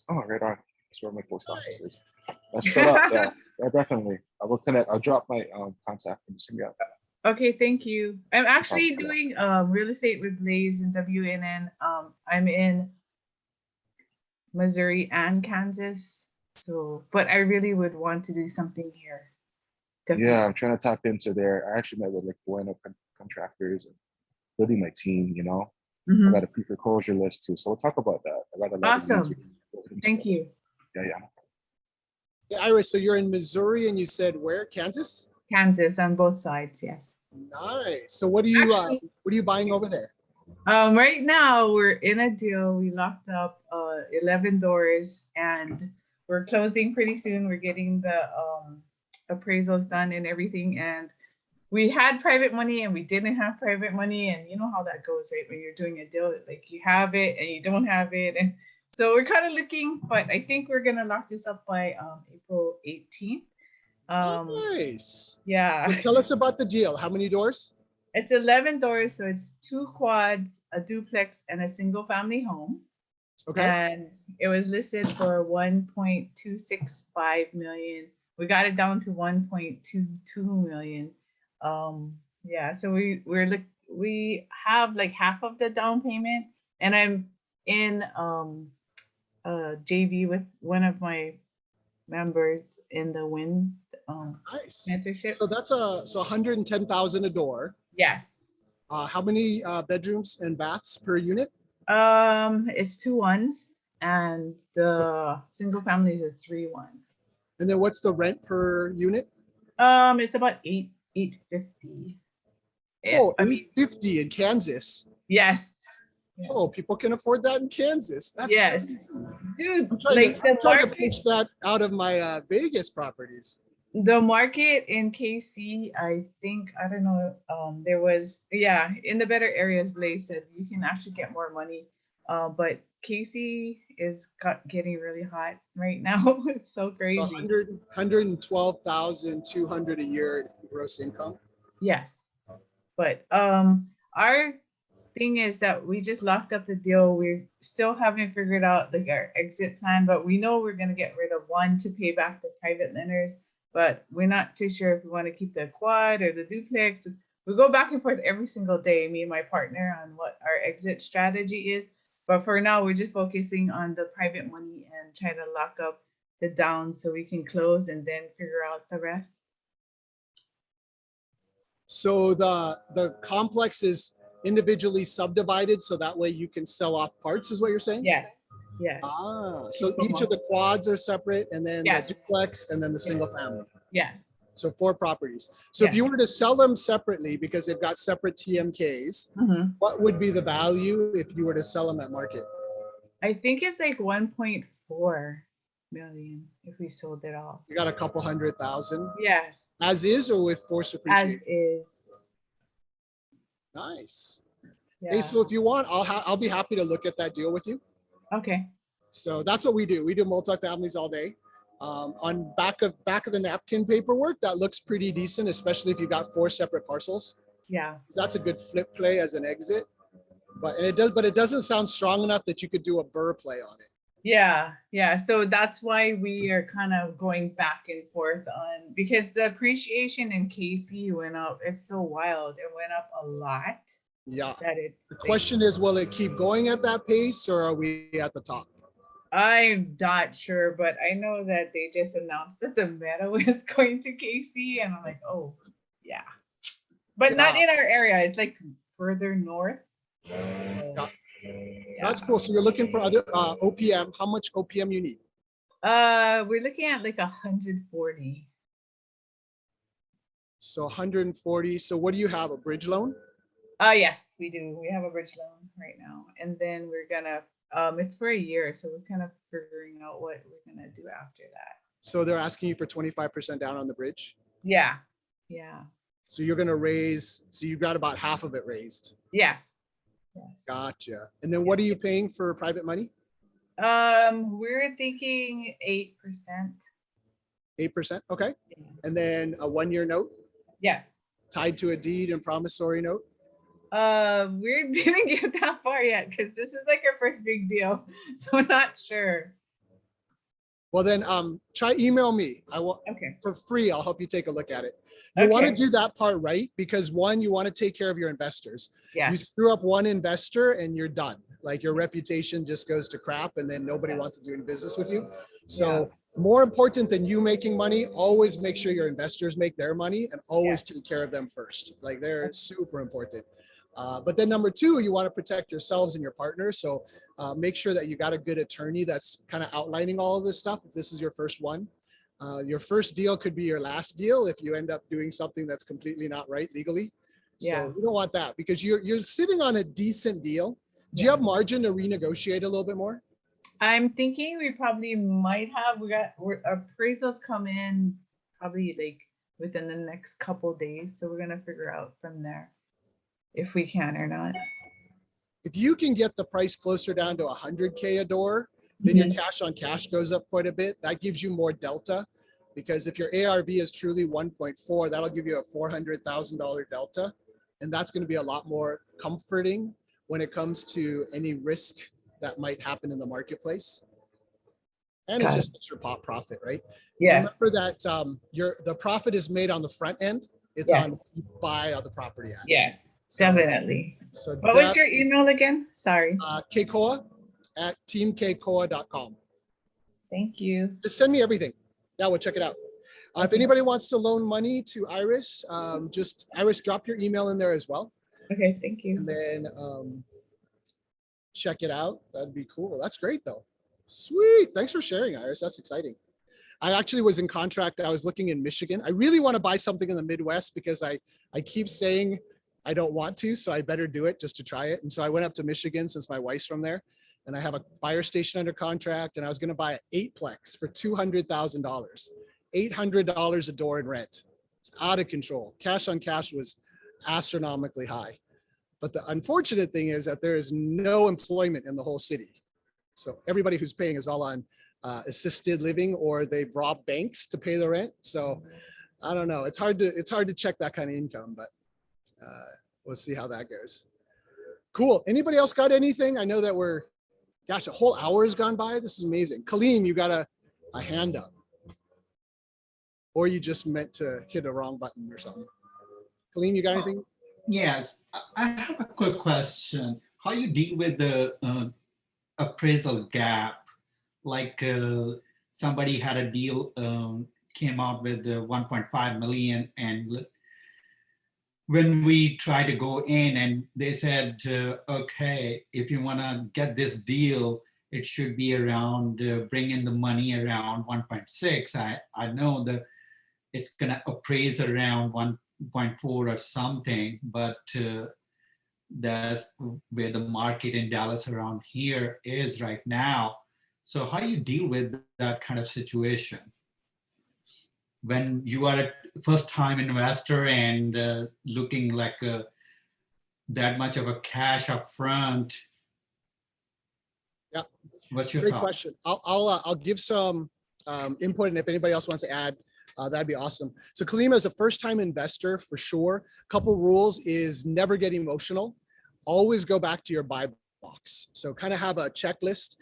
Oh, right on. That's where my post office is. That's set up. Yeah, yeah, definitely. I will connect. I'll drop my contact and send me out. Okay, thank you. I'm actually doing real estate with Blaze and WNN. I'm in Missouri and Kansas. So, but I really would want to do something here. Definitely. Yeah, I'm trying to tap into there. I actually met with like Bueno contractors and building my team, you know. I got a pre-foreclosure list too. So we'll talk about that. I got a lot of Awesome. Thank you. Yeah, yeah. Yeah, Iris, so you're in Missouri and you said where? Kansas? Kansas on both sides, yes. Nice. So what are you buying over there? Right now we're in a deal. We locked up 11 doors and we're closing pretty soon. We're getting the appraisals done and everything. And we had private money and we didn't have private money. And you know how that goes, right? When you're doing a deal, like you have it and you don't have it. And so we're kind of looking, but I think we're gonna lock this up by April 18th. Nice. Yeah. So tell us about the deal. How many doors? It's 11 doors, so it's 2 quads, a duplex, and a single family home. Okay. And it was listed for 1.265 million. We got it down to 1.22 million. Yeah, so we have like half of the down payment, and I'm in JV with one of my members in the wind Nice. mentorship. So that's so 110,000 a door. Yes. How many bedrooms and baths per unit? It's 2 ones, and the single family is a 3-1. And then what's the rent per unit? It's about $850. Oh, $850 in Kansas. Yes. Oh, people can afford that in Kansas. That's yes, crazy. dude. I'm trying to push that out of my Vegas properties. The market in KC, I think, I don't know, there was, yeah, in the better areas, Blaze said you can actually get more money. But KC is getting really hot right now. It's so crazy. 112,200 a year gross income. Yes. But our thing is that we just locked up the deal. We still haven't figured out like our exit plan, but we know we're gonna get rid of one to pay back the private lenders. But we're not too sure if we want to keep the quad or the duplex. We go back and forth every single day, me and my partner, on what our exit strategy is. But for now, we're just focusing on the private money and trying to lock up the down so we can close and then figure out the rest. So the complex is individually subdivided, so that way you can sell off parts, is what you're saying? Yes. Yes. So each of the quads are separate, and then yes. the duplex, and then the single family. Yes. So 4 properties. So if you were to sell them separately because they've got separate TMKs, what would be the value if you were to sell them at market? I think it's like 1.4 million if we sold it all. You got a couple 100,000? Yes. As is, or with forced appreciation? As is. Nice. Yeah. Hey, so if you want, I'll be happy to look at that deal with you. Okay. So that's what we do. We do multifamilies all day. On back of the napkin paperwork, that looks pretty decent, especially if you got 4 separate parcels. Yeah. That's a good flip play as an exit. But it doesn't sound strong enough that you could do a burr play on it. Yeah, yeah. So that's why we are kind of going back and forth on, because the appreciation in KC went up. It's so wild. It went up a lot. Yeah. That it's the question is, will it keep going at that pace, or are we at the top? I'm not sure, but I know that they just announced that the Meadow is going to KC, and I'm like, oh, yeah. But not in our area. It's like further north. Yeah. That's cool. So you're looking for other OPM. How much OPM you need? We're looking at like 140. So 140. So what do you have? A bridge loan? Yes, we do. We have a bridge loan right now, and then we're gonna. It's for a year, so we're kind of figuring out what we're gonna do after that. So they're asking you for 25% down on the bridge? Yeah, yeah. So you're gonna raise, so you got about half of it raised. Yes. Gotcha. And then what are you paying for private money? We're thinking 8%. 8%, okay. And then a 1-year note Yes. tied to a deed and promissory note? We didn't get that far yet because this is like our first big deal. So I'm not sure. Well then, try email me. I will, Okay. for free, I'll help you take a look at it. You want to Okay. do that part right because one, you want to take care of your investors. You Yes. screw up one investor and you're done. Like your reputation just goes to crap and then nobody wants to do any business with you. So more important than you making money, always make sure your investors make their money and always take care of them first. Like they're super important. But then number two, you want to protect yourselves and your partner. So make sure that you got a good attorney that's kind of outlining all of this stuff. If this is your first one, your first deal could be your last deal if you end up doing something that's completely not right legally. So Yeah. you don't want that because you're sitting on a decent deal. Do you have margin to renegotiate a little bit more? I'm thinking we probably might have. Our appraisals come in probably like within the next couple days. So we're gonna figure out from there if we can or not. If you can get the price closer down to 100K a door, then your cash on cash goes up quite a bit. That gives you more delta because if your ARV is truly 1.4, that'll give you a $400,000 delta. And that's going to be a lot more comforting when it comes to any risk that might happen in the marketplace. And it's just extra profit, right? Yes. Remember that the profit is made on the front end. It's on what you buy on the property at. Yes, So- definitely. So What was your email again? Sorry. Keikoa@teamkeikoa.com. Thank you. Just send me everything. Yeah, we'll check it out. If anybody wants to loan money to Iris, Iris, drop your email in there as well. Okay, thank you. And then check it out. That'd be cool. That's great though. Sweet. Thanks for sharing, Iris. That's exciting. I actually was in contract. I was looking in Michigan. I really want to buy something in the Midwest because I keep saying I don't want to, so I better do it just to try it. And so I went up to Michigan since my wife's from there, and I have a fire station under contract, and I was going to buy an 8-plex for $200,000, $800 a door in rent. It's out of control. Cash on cash was astronomically high. But the unfortunate thing is that there is no employment in the whole city. So everybody who's paying is all on assisted living, or they've robbed banks to pay the rent. So I don't know. It's hard to check that kind of income, but we'll see how that goes. Cool. Anybody else got anything? I know that a whole hour has gone by. This is amazing. Kaleem, you got a hand up. Or you just meant to hit a wrong button or something. Kaleem, you got anything? Yes, I have a quick question. How you deal with the appraisal gap? Like somebody had a deal, came out with 1.5 million, and when we tried to go in and they said, okay, if you want to get this deal, it should be around, bring in the money around 1.6. I know that it's going to appraise around 1.4 or something, but that's where the market in Dallas around here is right now. So how you deal with that kind of situation when you are a first-time investor and looking like that much of a cash up front? Yeah, what's your great thought? question. I'll give some input, and if anybody else wants to add, that'd be awesome. So Kaleem, as a first-time investor, for sure, a couple rules is never get emotional. Always go back to your buy box. So kind of have a checklist.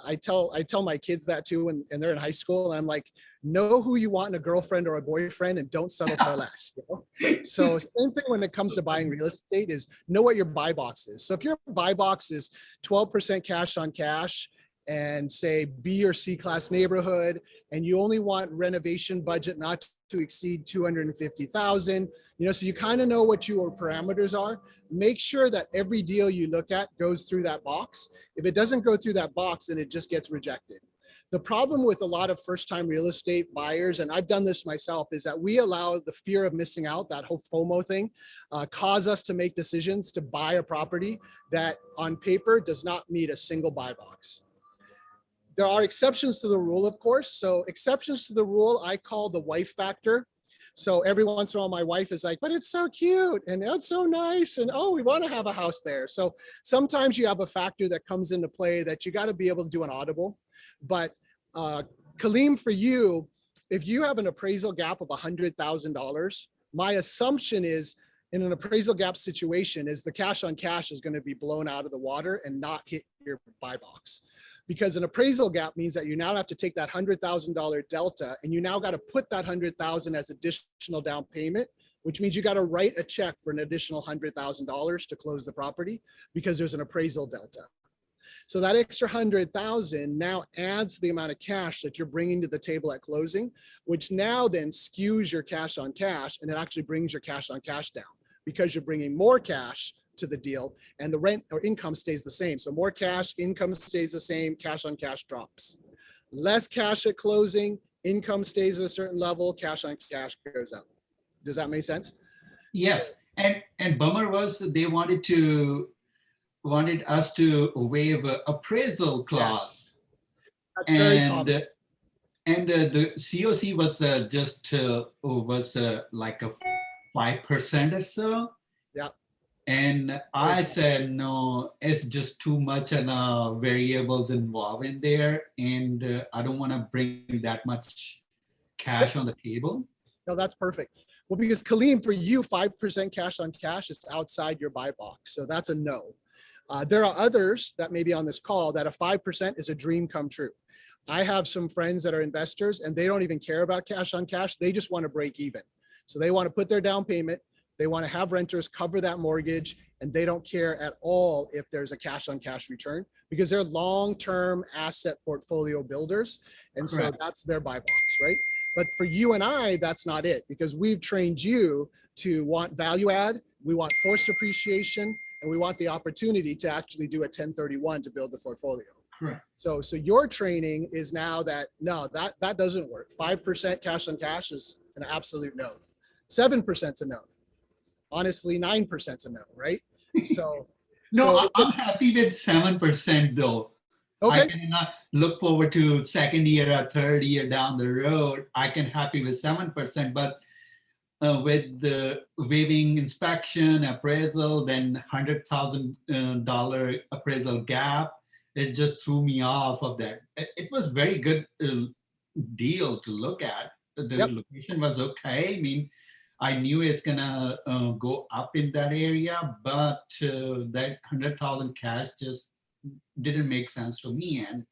I tell my kids that too, and they're in high school, and I'm like, know who you want in a girlfriend or a boyfriend, and don't settle for less. You know? So same thing when it comes to buying real estate is know what your buy box is. So if your buy box is 12% cash on cash, and say B or C class neighborhood, and you only want renovation budget not to exceed 250,000, you know, so you kind of know what your parameters are. Make sure that every deal you look at goes through that box. If it doesn't go through that box, then it just gets rejected. The problem with a lot of first-time real estate buyers, and I've done this myself, is that we allow the fear of missing out, that whole FOMO thing, cause us to make decisions to buy a property that on paper does not meet a single buy box. There are exceptions to the rule, of course. So exceptions to the rule, I call the wife factor. So every once in a while, my wife is like, but it's so cute and it's so nice. And oh, we want to have a house there. So sometimes you have a factor that comes into play that you got to be able to do an audible. But Kaleem, for you, if you have an appraisal gap of $100,000, my assumption is in an appraisal gap situation is the cash on cash is going to be blown out of the water and not hit your buy box. Because an appraisal gap means that you now have to take that $100,000 delta and you now got to put that $100,000 as additional down payment, which means you got to write a check for an additional $100,000 to close the property because there's an appraisal delta. So that extra 100,000 now adds the amount of cash that you're bringing to the table at closing, which now then skews your cash on cash, and it actually brings your cash on cash down because you're bringing more cash to the deal and the rent or income stays the same. So more cash, income stays the same, cash on cash drops. Less cash at closing, income stays at a certain level, cash on cash goes up. Does that make sense? Yes, and bummer was they wanted us to waive a appraisal clause. Yes. That's very common. And the COC was like a 5% or so. Yeah. And I said, no, it's just too much and variables involved in there. And I don't want to bring that much cash on the table. No, that's perfect. Well, because Kaleem, for you, 5% cash on cash is outside your buy box. So that's a no. There are others that may be on this call that a 5% is a dream come true. I have some friends that are investors and they don't even care about cash on cash. They just want to break even. So they want to put their down payment. They want to have renters cover that mortgage and they don't care at all if there's a cash on cash return because they're long-term asset portfolio builders. And so that's their buy box, right? But for you and I, that's not it because we've trained you to want value add. We want forced appreciation and we want the opportunity to actually do a 1031 to build the portfolio. Correct. So your training is now that, no, that doesn't work. 5% cash on cash is an absolute no. 7% is a no. Honestly, 9% is a no, right? So no, I'm happy with 7% though. Okay. I can look forward to second year or third year down the road. I can happy with 7%, but with the waiving inspection, appraisal, then $100,000 appraisal gap, it just threw me off of that. It was very good deal to look at. The location was okay. I mean, I knew it's gonna go up in that area, but that 100,000 cash just didn't make sense to me. And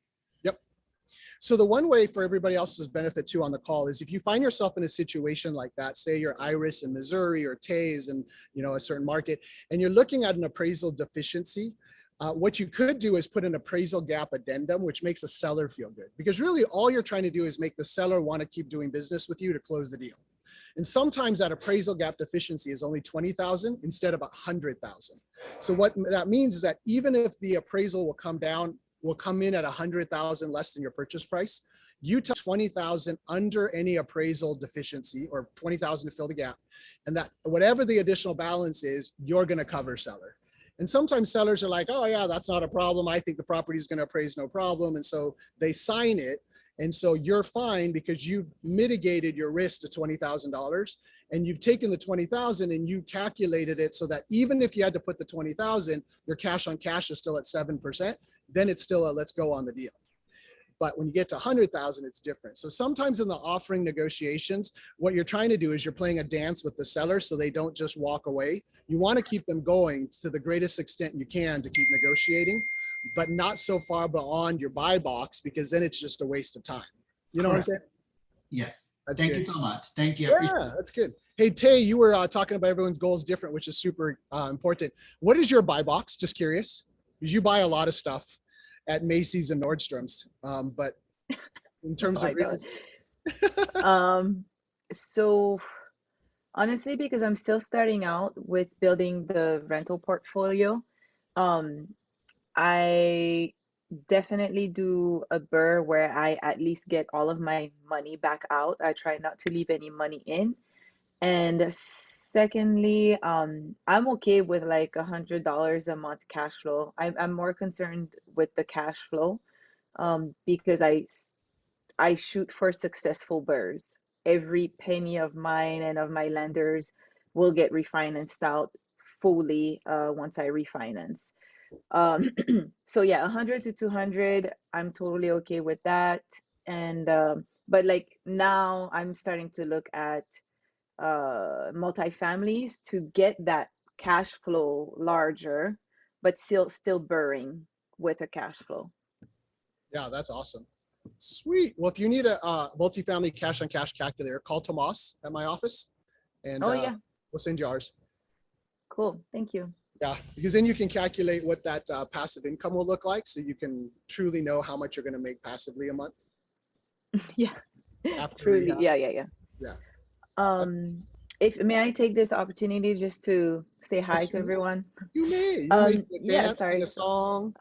so the one way for everybody else's benefit too on the call is if you find yourself in a situation like that, say you're Iris in Missouri or Tays in a certain market, and you're looking at an appraisal deficiency, what you could do is put an appraisal gap addendum, which makes a seller feel good because really all you're trying to do is make the seller want to keep doing business with you to close the deal. And sometimes that appraisal gap deficiency is only 20,000 instead of 100,000. So what that means is that even if the appraisal will come in at 100,000 less than your purchase price, you take 20,000 under any appraisal deficiency or 20,000 to fill the gap. And that whatever the additional balance is, you're going to cover seller. And sometimes sellers are like, oh yeah, that's not a problem. I think the property is going to appraise no problem. And so they sign it. And so you're fine because you've mitigated your risk to $20,000 and you've taken the 20,000 and you calculated it so that even if you had to put the 20,000, your cash on cash is still at 7%, then it's still a let's go on the deal. But when you get to 100,000, it's different. So sometimes in the offering negotiations, what you're trying to do is you're playing a dance with the seller so they don't just walk away. You want to keep them going to the greatest extent you can to keep negotiating, but not so far beyond your buy box because then it's just a waste of time. You know what I'm saying? Yes. That's Thank good. you so much. Thank you. Yeah, that's good. Hey, Tay, you were talking about everyone's goals different, which is super important. What is your buy box? Just curious, because you buy a lot of stuff at Macy's and Nordstrom's, but in terms of real estate. So honestly, because I'm still starting out with building the rental portfolio, I definitely do a BRRRR where I at least get all of my money back out. I try not to leave any money in. And secondly, I'm okay with like $100 a month cash flow. I'm more concerned with the cash flow because I shoot for successful BRRRRs. every penny of mine and of my lenders will get refinanced out fully once I refinance. So yeah, 100 to 200, I'm totally okay with that. And but like now I'm starting to look at multifamilies to get that cash flow larger, but still burring with a cash flow. Yeah, that's awesome. Sweet. Well, if you need a multifamily cash on cash calculator, call Tomas at my office, and Oh yeah, we'll send you ours. cool. Thank you. Yeah, because then you can calculate what that passive income will look like, so you can truly know how much you're going to make passively a month. Yeah, After truly. rehab. Yeah. If may I take this opportunity just to say hi Yes, to you may. everyone? You may. You may do a Yeah, dance, sing sorry. a song.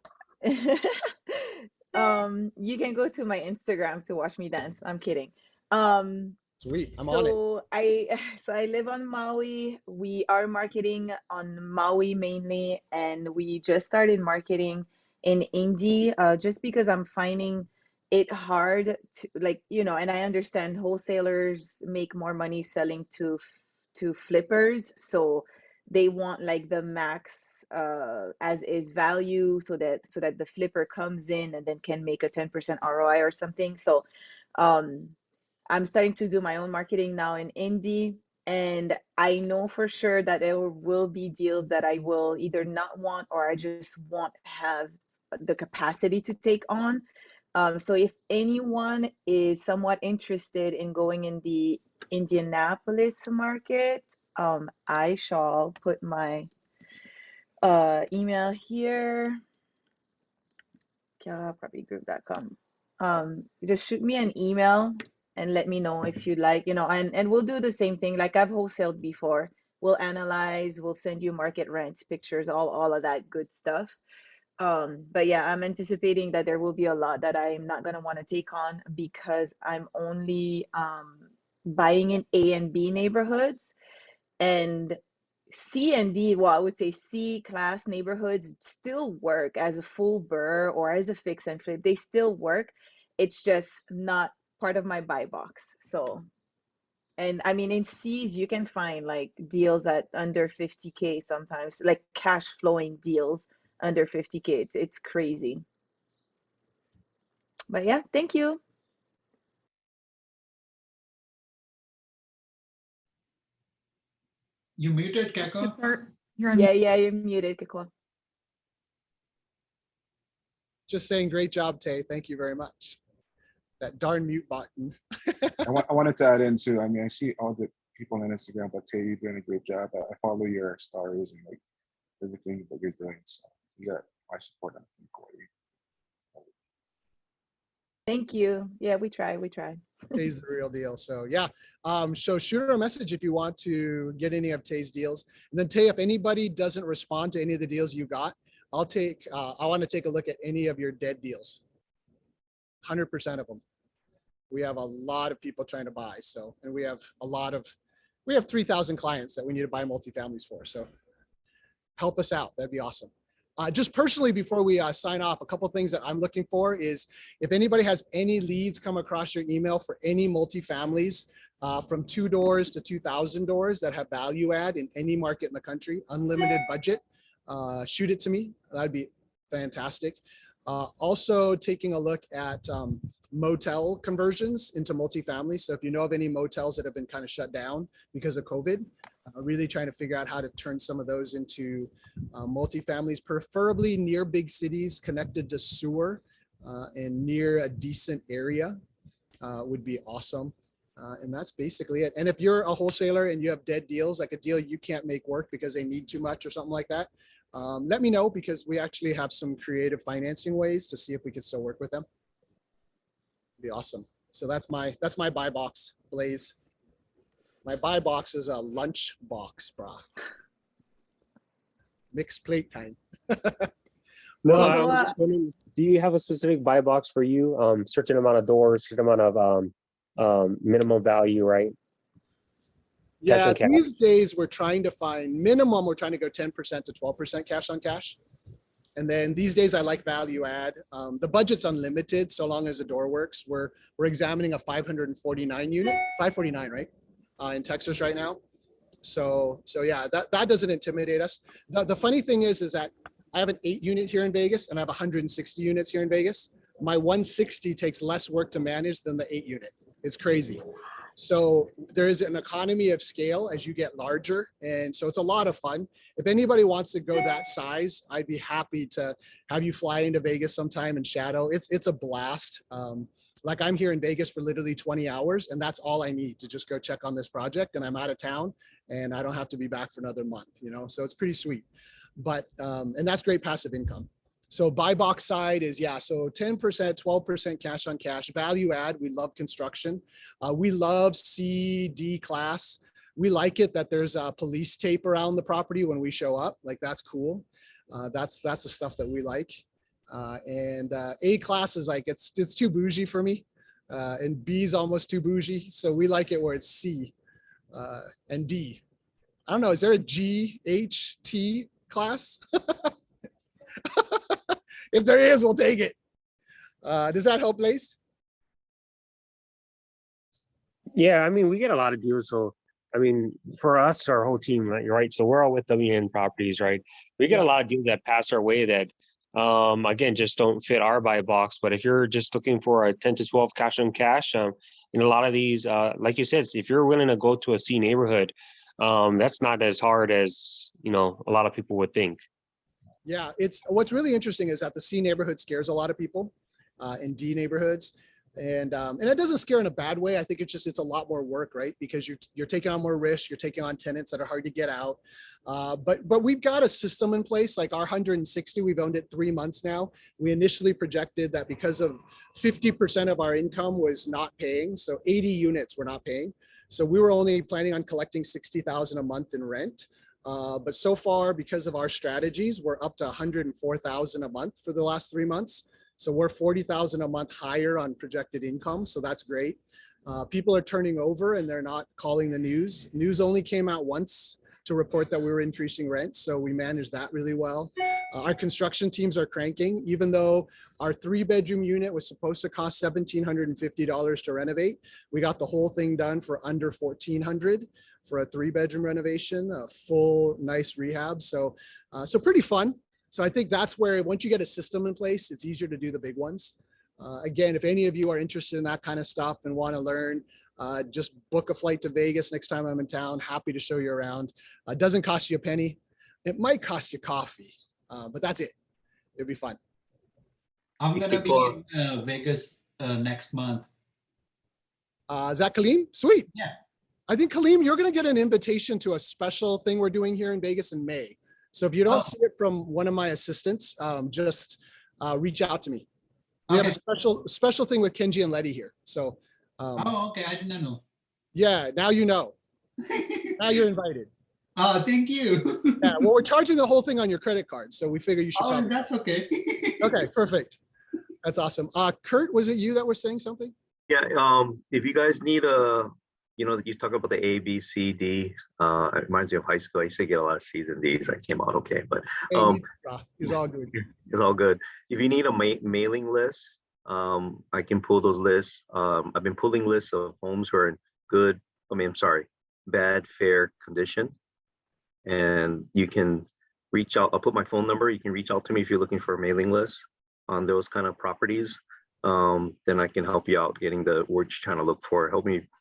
You can go to my Instagram to watch me dance. I'm kidding. Sweet. I'm on it. So I live on Maui. We are marketing on Maui mainly, and we just started marketing in Indy just because I'm finding it hard to, like, you know, and I understand wholesalers make more money selling to flippers, so they want like the max as is value so that the flipper comes in and then can make a 10% ROI or something. So I'm starting to do my own marketing now in Indy, and I know for sure that there will be deals that I will either not want or I just won't have the capacity to take on. So if anyone is somewhat interested in going in the Indianapolis market, I shall put my email here, propertygroup.com. Just shoot me an email and let me know if you'd like, you know, and we'll do the same thing like I've wholesaled before. We'll analyze, we'll send you market rents, pictures, all of that good stuff. But yeah, I'm anticipating that there will be a lot that I'm not going to want to take on because I'm only buying in A and B neighborhoods, and C and D, well, I would say C class neighborhoods still work as a full burr or as a fix and flip. They still work. It's just not part of my buy box. So, and I mean, in C's, you can find like deals at under 50K sometimes, like cash flowing deals under 50K. It's crazy. But yeah, thank you. You muted, Keko? Yeah, you're muted, Kiko. Just saying, great job, Tay. Thank you very much. That darn mute button. I wanted to add in too. I mean, I see all the people on Instagram, but Tay, you're doing a great job. I follow your stories and like everything that you're doing. So you got my support on for you. Thank you. Yeah, we try. Tay's the real deal. So yeah, so shoot her a message if you want to get any of Tay's deals. And then Tay, if anybody doesn't respond to any of the deals you got, I want to take a look at any of your dead deals. 100% of them. We have a lot of people trying to buy. So, and we have 3,000 clients that we need to buy multifamilies for. So help us out. That'd be awesome. Just personally, before we sign off, a couple of things that I'm looking for is if anybody has any leads come across your email for any multifamilies from 2 doors to 2,000 doors that have value add in any market in the country, unlimited budget, shoot it to me. That'd be fantastic. Also taking a look at motel conversions into multifamily. So if you know of any motels that have been kind of shut down because of COVID, really trying to figure out how to turn some of those into multifamilies, preferably near big cities, connected to sewer and near a decent area would be awesome. And that's basically it. And if you're a wholesaler and you have dead deals, like a deal you can't make work because they need too much or something like that, let me know, because we actually have some creative financing ways to see if we can still work with them. Be awesome. So that's my buy box, Blaze. My buy box is a lunch box, brah. Mixed plate kind. No, I was just wondering, do you have a specific buy box for you? Certain amount of doors, certain amount of minimum value, right? Yeah, these days we're trying to find minimum. We're trying to go 10% to 12% cash on cash. And then these days I like value add. The budget's unlimited so long as the door works. We're examining a 549 unit, 549, right? In Texas right now. So yeah, that doesn't intimidate us. The funny thing is that I have an 8 unit here in Vegas and I have 160 units here in Vegas. My 160 takes less work to manage than the 8 unit. It's crazy. So there is an economy of scale as you get larger. And so it's a lot of fun. If anybody wants to go that size, I'd be happy to have you fly into Vegas sometime and shadow. It's a blast. Like I'm here in Vegas for literally 20 hours and that's all I need to just go check on this project, and I'm out of town and I don't have to be back for another month, you know? So it's pretty sweet. But, and that's great passive income. So buy box side is, yeah, so 10%, 12% cash on cash. Value add, we love construction. We love C/D class. We like it that there's a police tape around the property when we show up. Like that's cool. That's the stuff that we like. And A class is like, it's too bougie for me. And B is almost too bougie. So we like it where it's C and D. I don't know, is there a G, H, T class? If there is, we'll take it. Does that help, Lace? Yeah, I mean, we get a lot of deals. So, I mean, for us, our whole team, right? So we're all with WN Properties, right? We get a lot of deals that pass our way that, again, just don't fit our buy box. But if you're just looking for a 10 to 12 cash on cash, in a lot of these, like you said, if you're willing to go to a C neighborhood, that's not as hard as, you know, a lot of people would think. Yeah, it's what's really interesting is that the C neighborhood scares a lot of people in D neighborhoods. And it doesn't scare in a bad way. I think it's a lot more work, right? Because you're taking on more risk, you're taking on tenants that are hard to get out. But we've got a system in place, like our 160, we've owned it 3 months now. We initially projected that because of 50% of our income was not paying, so 80 units were not paying. So we were only planning on collecting 60,000 a month in rent. But so far, because of our strategies, we're up to 104,000 a month for the last 3 months. So we're 40,000 a month higher on projected income. So that's great. People are turning over and they're not calling the news. News only came out once to report that we were increasing rent. So we managed that really well. Our construction teams are cranking, even though our 3-bedroom unit was supposed to cost $1,750 to renovate. We got the whole thing done for under $1,400 for a 3-bedroom renovation, a full nice rehab. So pretty fun. So I think that's where once you get a system in place, it's easier to do the big ones. Again, if any of you are interested in that kind of stuff and want to learn, just book a flight to Vegas next time I'm in town. Happy to show you around. It doesn't cost you a penny. It might cost you coffee, but that's it. It'll be fun. I'm gonna be in Vegas next month. Is that Kaleem? Sweet. Yeah. I think Kaleem, you're going to get an invitation to a special thing we're doing here in Vegas in May. So if you don't see it from one of my assistants, just reach out to me. We have a special thing with Kenji and Letty here. So. Okay. I didn't know. Yeah. Now you know. Now you're invited. Thank you. Yeah. Well, we're charging the whole thing on your credit card, so we figure you should. Oh, that's okay. Okay. Perfect. That's awesome. Kurt, was it you that were saying something? Yeah. If you guys need you know, you talk about the A, B, C, D. It reminds me of high school. I used to get a lot of C's and D's. I came out okay, but it's all good. It's all good. If you need a mailing list, I can pull those lists. I've been pulling lists of homes who are in good, bad, fair condition. And you can reach out. I'll put my phone number. You can reach out to me if you're looking for a mailing list on those kind of properties. Then I can help you out getting the word you're trying to look for.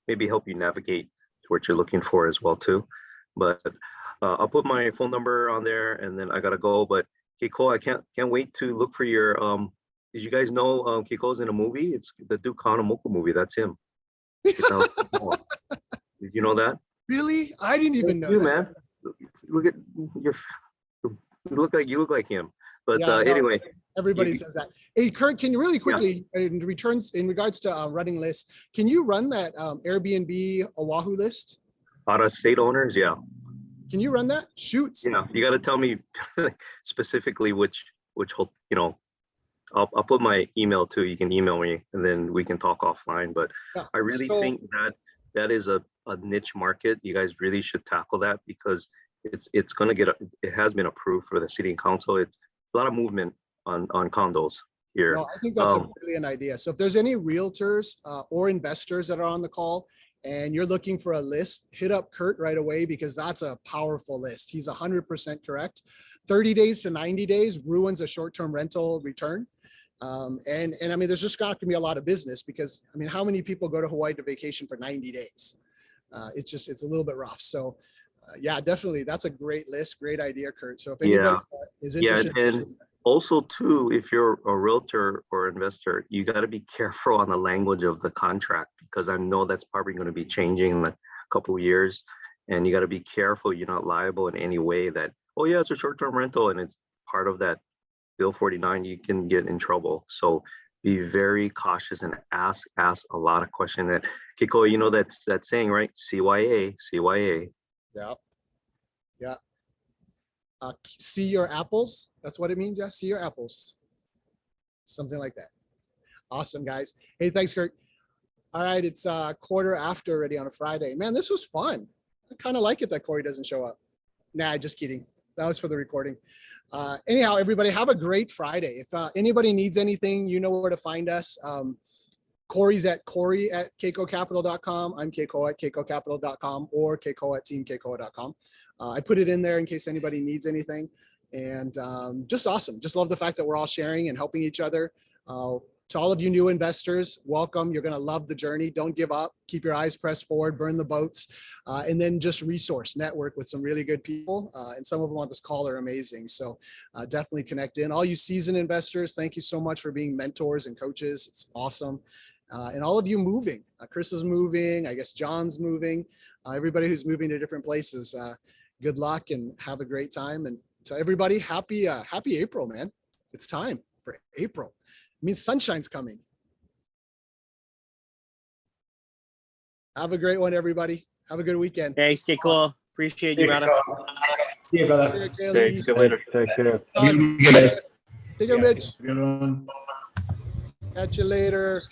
Maybe help you navigate to what you're looking for as well too. But I'll put my phone number on there, and then I gotta go. But Keiko, I can't wait to look for your. Did you guys know Keiko's in a movie? It's the Duke Kahanamoku movie. That's him. Did you know that? Really? I didn't even know. You man, look at your. You look like him. But yeah, anyway. Everybody says that. Hey, Kurt, can you really quickly, in regards to running lists, can you run that Airbnb Oahu list? Out of state owners, yeah. Can you run that? Shoots. Yeah, you got to tell me specifically which you know. I'll put my email too. You can email me, and then we can talk offline. But yeah, I really think that is a niche market. You guys really should tackle that because it's going to get. It has been approved for the city and council. lot of movement on condos here. No, I think that's a brilliant idea. So if there's any realtors or investors that are on the call and you're looking for a list, hit up Kurt right away because that's a powerful list. He's 100% correct. 30 days to 90 days ruins a short-term rental return. And I mean, there's just got to be a lot of business because, I mean, how many people go to Hawaii to vacation for 90 days? It's a little bit rough. So yeah, definitely. That's a great list. Great idea, Kurt. So if anybody is interested. Yeah, and also too, if you're a realtor or investor, you got to be careful on the language of the contract because I know that's probably going to be changing in a couple of years. And you got to be careful you're not liable in any way that, oh yeah, it's a short-term rental and it's part of that Bill 49, you can get in trouble. So be very cautious and ask a lot of questions. That Kiko, you know that's that saying, right? CYA. Yeah. Yeah. See your apples. That's what it means. Yeah. See your apples. Something like that. Awesome, guys. Hey, thanks, Kurt. All right. It's quarter after already on a Friday. Man, this was fun. I kind of like it that Corey doesn't show up. Nah, just kidding. That was for the recording. Anyhow, everybody have a great Friday. If anybody needs anything, you know where to find us. Corey's at Corey@keikocapital.com. I'm Keiko@keikocapital.com or Keiko@teamkeikoa.com. I put it in there in case anybody needs anything. And just awesome. Just love the fact that we're all sharing and helping each other. To all of you new investors, welcome. You're going to love the journey. Don't give up. Keep your eyes pressed forward, burn the boats, and then just resource, network with some really good people. And some of them on this call are amazing. So definitely connect in. All you seasoned investors, thank you so much for being mentors and coaches. It's awesome. And all of you moving. Chris is moving. I guess John's moving. Everybody who's moving to different places, good luck and have a great time. And to everybody, happy April, man. It's time for April. It means sunshine's coming. Have a great one, everybody. Have a good weekend. Thanks, Keiko. Appreciate you, brother. See you, brother. Thanks. See you later. Take care. Take care, Mitch. Good one. Catch you later.